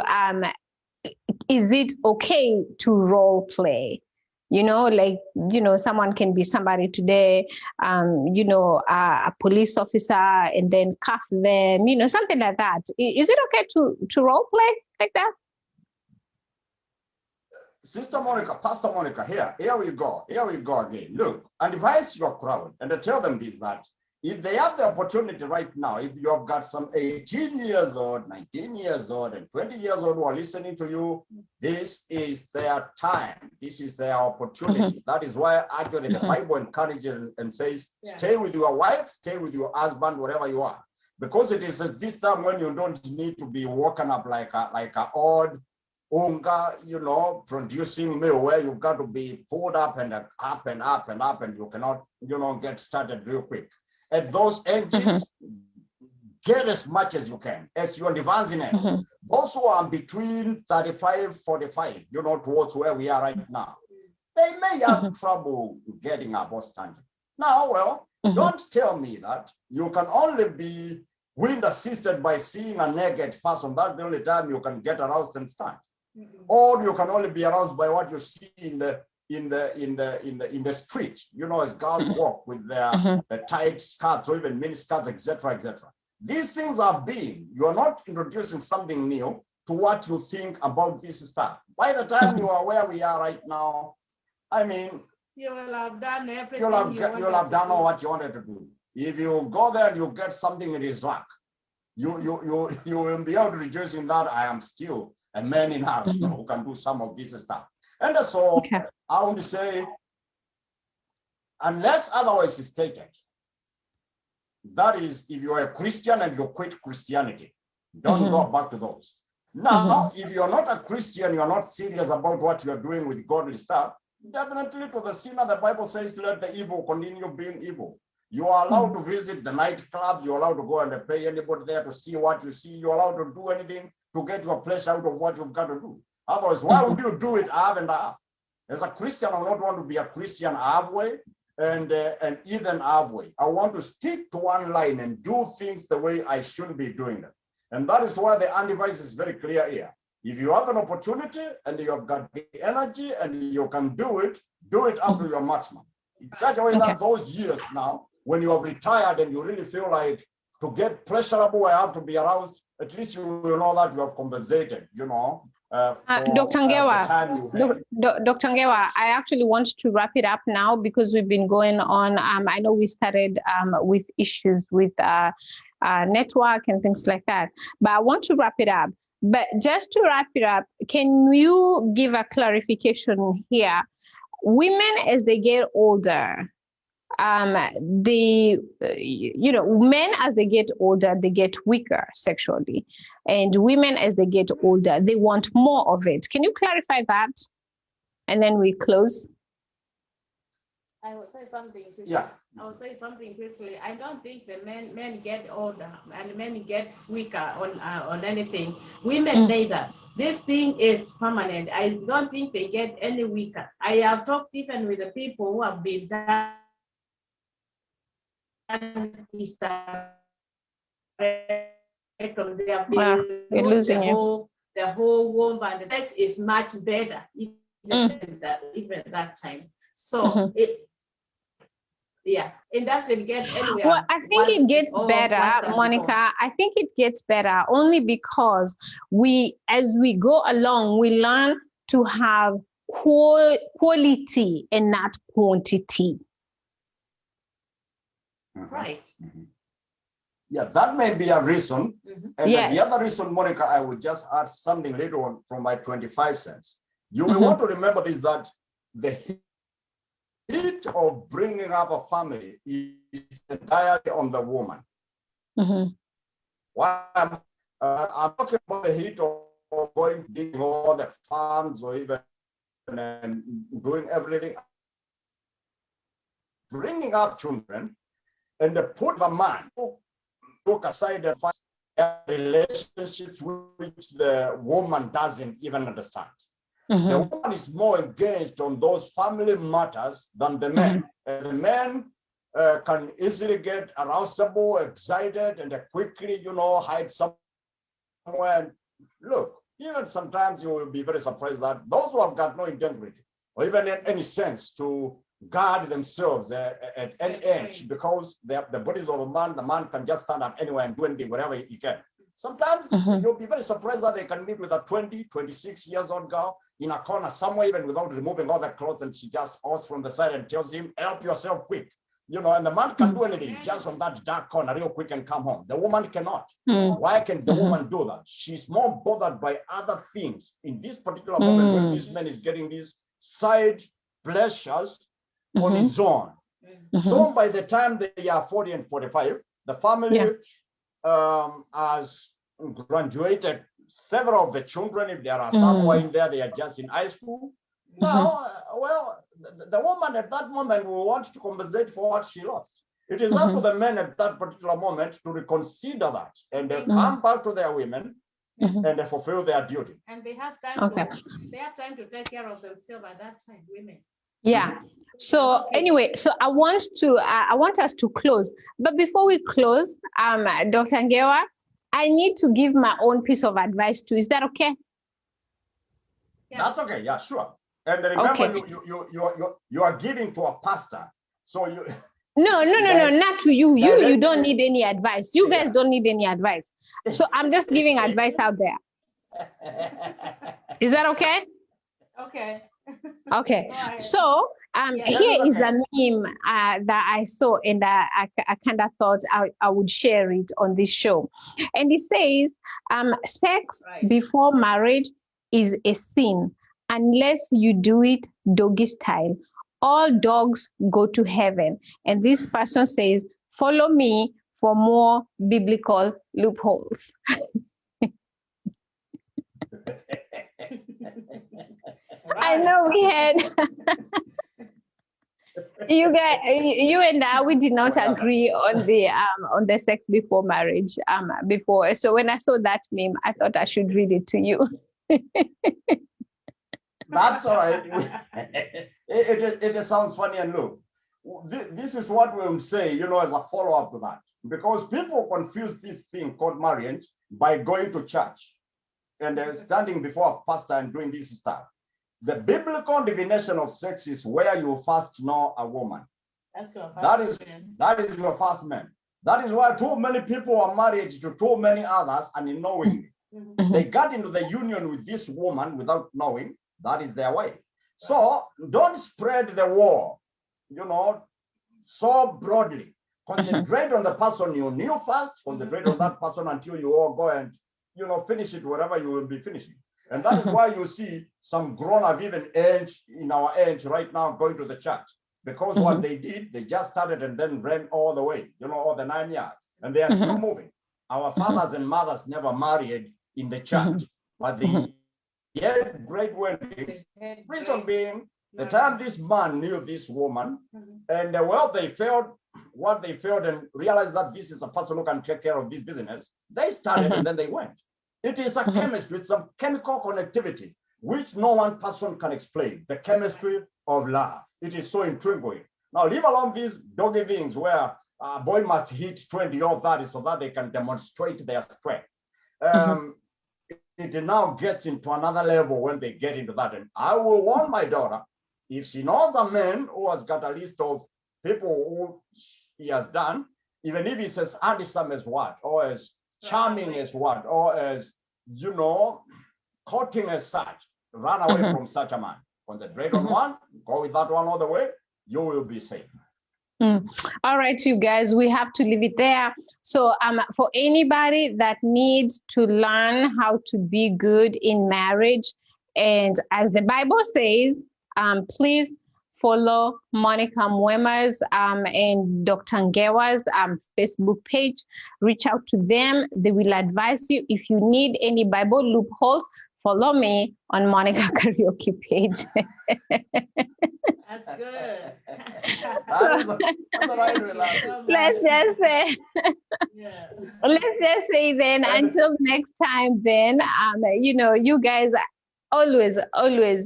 [SPEAKER 4] is it okay to role play? You know, like, you know, someone can be somebody today, a police officer, and then cuff them, you know, something like that. Is it okay to role play like that?
[SPEAKER 5] Sister Monica, Pastor Monica, here we go again. Look, advise your crowd and tell them this, that if they have the opportunity right now, if you have got some 18 years old, 19 years old, and 20 years old who are listening to you, this is their time. This is their opportunity. Mm-hmm. That is why actually the Bible encourages and says, stay with your wife, stay with your husband, wherever you are. Because it is at this time when you don't need to be woken up like a odd unga, you know, producing meal where you've got to be pulled up and up and up and up, and you cannot, you know, get started real quick. At those ages, get as much as you can as you're advancing it. Those who are between 35, 45, you know, towards where we are right now, they may have trouble getting up or standing. Now, well, don't tell me that you can only be wind assisted by seeing a naked person. That's the only time you can get aroused and stand. Or you can only be aroused by what you see in the street, you know, as girls walk with their tight skirts or even mini skirts, etc., etc. These things are being, you are not introducing something new to what you think about this stuff. By the time you are where we are right now, I mean,
[SPEAKER 2] you will have done everything.
[SPEAKER 5] You'll have done all what you wanted to do. If you go there and you get something, it is luck. You will be able to rejoice in that I am still a man in house, you know, who can do some of this stuff. And so I want to say, unless otherwise is stated, that is, if you're a Christian and you quit Christianity, don't go back to those. Now, if you're not a Christian, you're not serious about what you're doing with godly stuff, definitely to the sinner, the Bible says, let the evil continue being evil. You are allowed to visit the nightclub. You're allowed to go and pay anybody there to see what you see. You're allowed to do anything to get your pleasure out of what you've got to do. Otherwise, why would you do it half and half? As a Christian, I don't want to be a Christian halfway and even halfway. I want to stick to one line and do things the way I should be doing them. And that is why the anti-vice is very clear here. If you have an opportunity and you have got the energy and you can do it up to your maximum. In such a way that those years now, when you have retired and you really feel like to get pleasurable, I have to be aroused, at least you will know that you have compensated, you know.
[SPEAKER 4] Dr. Ngewa, Dr. Ngewa, I actually want to wrap it up now because we've been going on. I know we started with issues with network and things like that, but I want to wrap it up. But just to wrap it up, can you give a clarification here? Women, as they get older, men as they get older, they get weaker sexually, and women as they get older, they want more of it. Can you clarify that? And then we close.
[SPEAKER 2] I will say something quickly.
[SPEAKER 5] Yeah.
[SPEAKER 2] I will say something quickly. I don't think the men get older and men get weaker on anything. Women neither. This thing is permanent. I don't think they get any weaker. I have talked even with the people who have been done
[SPEAKER 4] you're losing
[SPEAKER 2] the whole womb, and the sex is much better even that time. So it doesn't get anywhere.
[SPEAKER 4] Well, I think it gets better, Monica. I think it gets better only because as we go along, we learn to have quality and not quantity.
[SPEAKER 2] Right.
[SPEAKER 5] Yeah, that may be a reason. And
[SPEAKER 4] Yes.
[SPEAKER 5] the other reason, Monica, I would just add something later on from my 25 cents. You will want to remember this, that the heat of bringing up a family is entirely on the woman. Why I'm talking about the heat of going digging all the farms or even and doing everything, bringing up children, and the put a man took aside and find relationships which the woman doesn't even understand. The woman is more engaged on those family matters than the man. And the man can easily get arousable, excited, and quickly, you know, hide somewhere. And look, even sometimes you will be very surprised that those who have got no integrity or even any sense to guard themselves at any age, because the bodies of a man, the man can just stand up anywhere and do anything, whatever he can. Sometimes you'll be very surprised that they can meet with a 20, 26 years old girl in a corner somewhere, even without removing all the clothes, and she just falls from the side and tells him, help yourself quick. You know, and the man can do anything just from that dark corner real quick and come home. The woman cannot. Why can the woman do that? She's more bothered by other things in this particular moment when this man is getting these side pleasures on his own. So by the time they are 40 and 45, the family has graduated. Several of the children, if there are somewhere in there, they are just in high school. Now, well, the woman at that moment will want to compensate for what she lost. It is up to the men at that particular moment to reconsider that and come back to their women and fulfill their duty.
[SPEAKER 2] And they have time. They have time to take care of themselves at that time. Women.
[SPEAKER 4] Yeah. So anyway, so I want us to close. But before we close, Dr. Ngewa, I need to give my own piece of advice too. Is that okay?
[SPEAKER 5] Yeah. That's okay. Yeah, sure. And remember, you are giving to a pastor, so you.
[SPEAKER 4] No, not to you. You don't need any advice. You guys don't need any advice. So I'm just giving advice out there. Is that okay?
[SPEAKER 2] Okay.
[SPEAKER 4] Okay. So here is a meme that I saw, and I kind of thought I would share it on this show. And it says, sex before marriage is a sin unless you do it doggy style. All dogs go to heaven. And this person says, follow me for more biblical loopholes. I know we had you and I, we did not agree on the sex before marriage before. So when I saw that meme, I thought I should read it to you.
[SPEAKER 5] That's all right. It sounds funny, and look, this is what we would say, you know, as a follow-up to that, because people confuse this thing called marriage by going to church and standing before a pastor and doing this stuff. The biblical definition of sex is where you first know a woman.
[SPEAKER 2] That's your first
[SPEAKER 5] that is your first man. That is why too many people are married to too many others unknowingly. They got into the union with this woman without knowing that is their wife. So don't spread the war, you know, so broadly. Concentrate on the person you knew first, concentrate on that person until you all go and, you know, finish it wherever you will be finishing. And that is why you see some grown-up even age in our age right now going to the church, because what they did, they just started and then ran all the way, you know, all the 9 yards, and they are still moving. Our fathers and mothers never married in the church, but they had great weddings. Reason being, the time this man knew this woman, and well, they felt what they felt and realized that this is a person who can take care of this business. They started and then they went. It is a chemistry, it's some chemical connectivity, which no one person can explain. The chemistry of love. It is so intriguing. Now, leave alone these doggy things where a boy must hit 20 or 30 so that they can demonstrate their strength. It now gets into another level when they get into that. And I will warn my daughter, if she knows a man who has got a list of people who he has done, even if he's as handsome as what, or as charming as what, or as, you know, courting as such, run away from such a man. Concentrate on one, go with that one all the way, you will be safe.
[SPEAKER 4] All right, you guys, we have to leave it there. So for anybody that needs to learn how to be good in marriage, and as the Bible says, please follow Monicah Mwema's and Dr. Ngewas Facebook page. Reach out to them. They will advise you. If you need any Bible loopholes, follow me on Monicah Kariuki page.
[SPEAKER 2] That's good.
[SPEAKER 5] That's the right way.
[SPEAKER 4] Let's just say, let's just say then, until next time, then, you guys always,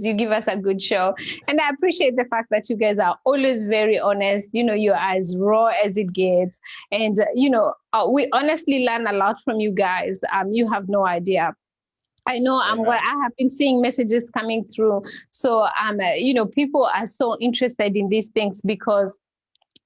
[SPEAKER 4] you give us a good show. And I appreciate the fact that you guys are always very honest. You're as raw as it gets. And, we honestly learn a lot from you guys. You have no idea. I know I have been seeing messages coming through. So, people are so interested in these things because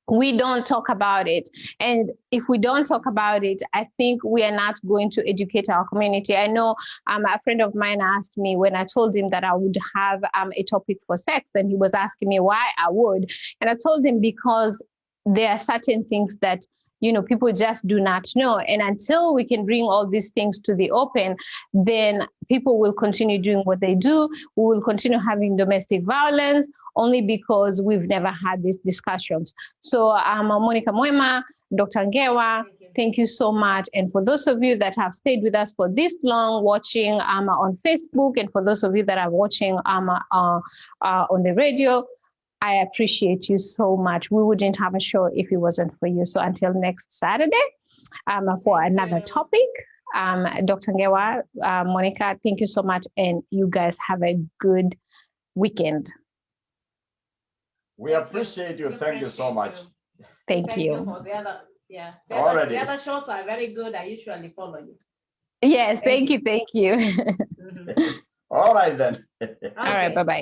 [SPEAKER 4] we don't talk about it. And if we don't talk about it, I think we are not going to educate our community. I know a friend of mine asked me when I told him that I would have a topic for sex, and he was asking me why I would. And I told him because there are certain things that people just do not know. And until we can bring all these things to the open, then people will continue doing what they do. We will continue having domestic violence only because we've never had these discussions. So Monicah Mwema, Dr. Ngewa, thank you so much. And for those of you that have stayed with us for this long, watching on Facebook, and for those of you that are watching on the radio, I appreciate you so much. We wouldn't have a show if it wasn't for you. So until next Saturday, for another topic, Dr. Ngewa, Monicah, thank you so much. And you guys have a good weekend.
[SPEAKER 5] We appreciate you. Thank you so much.
[SPEAKER 4] Thank you.
[SPEAKER 2] For the other,
[SPEAKER 5] Already.
[SPEAKER 2] the other shows are very good. I usually follow you.
[SPEAKER 4] Yes, thank you.
[SPEAKER 5] All right then.
[SPEAKER 4] All right, bye-bye.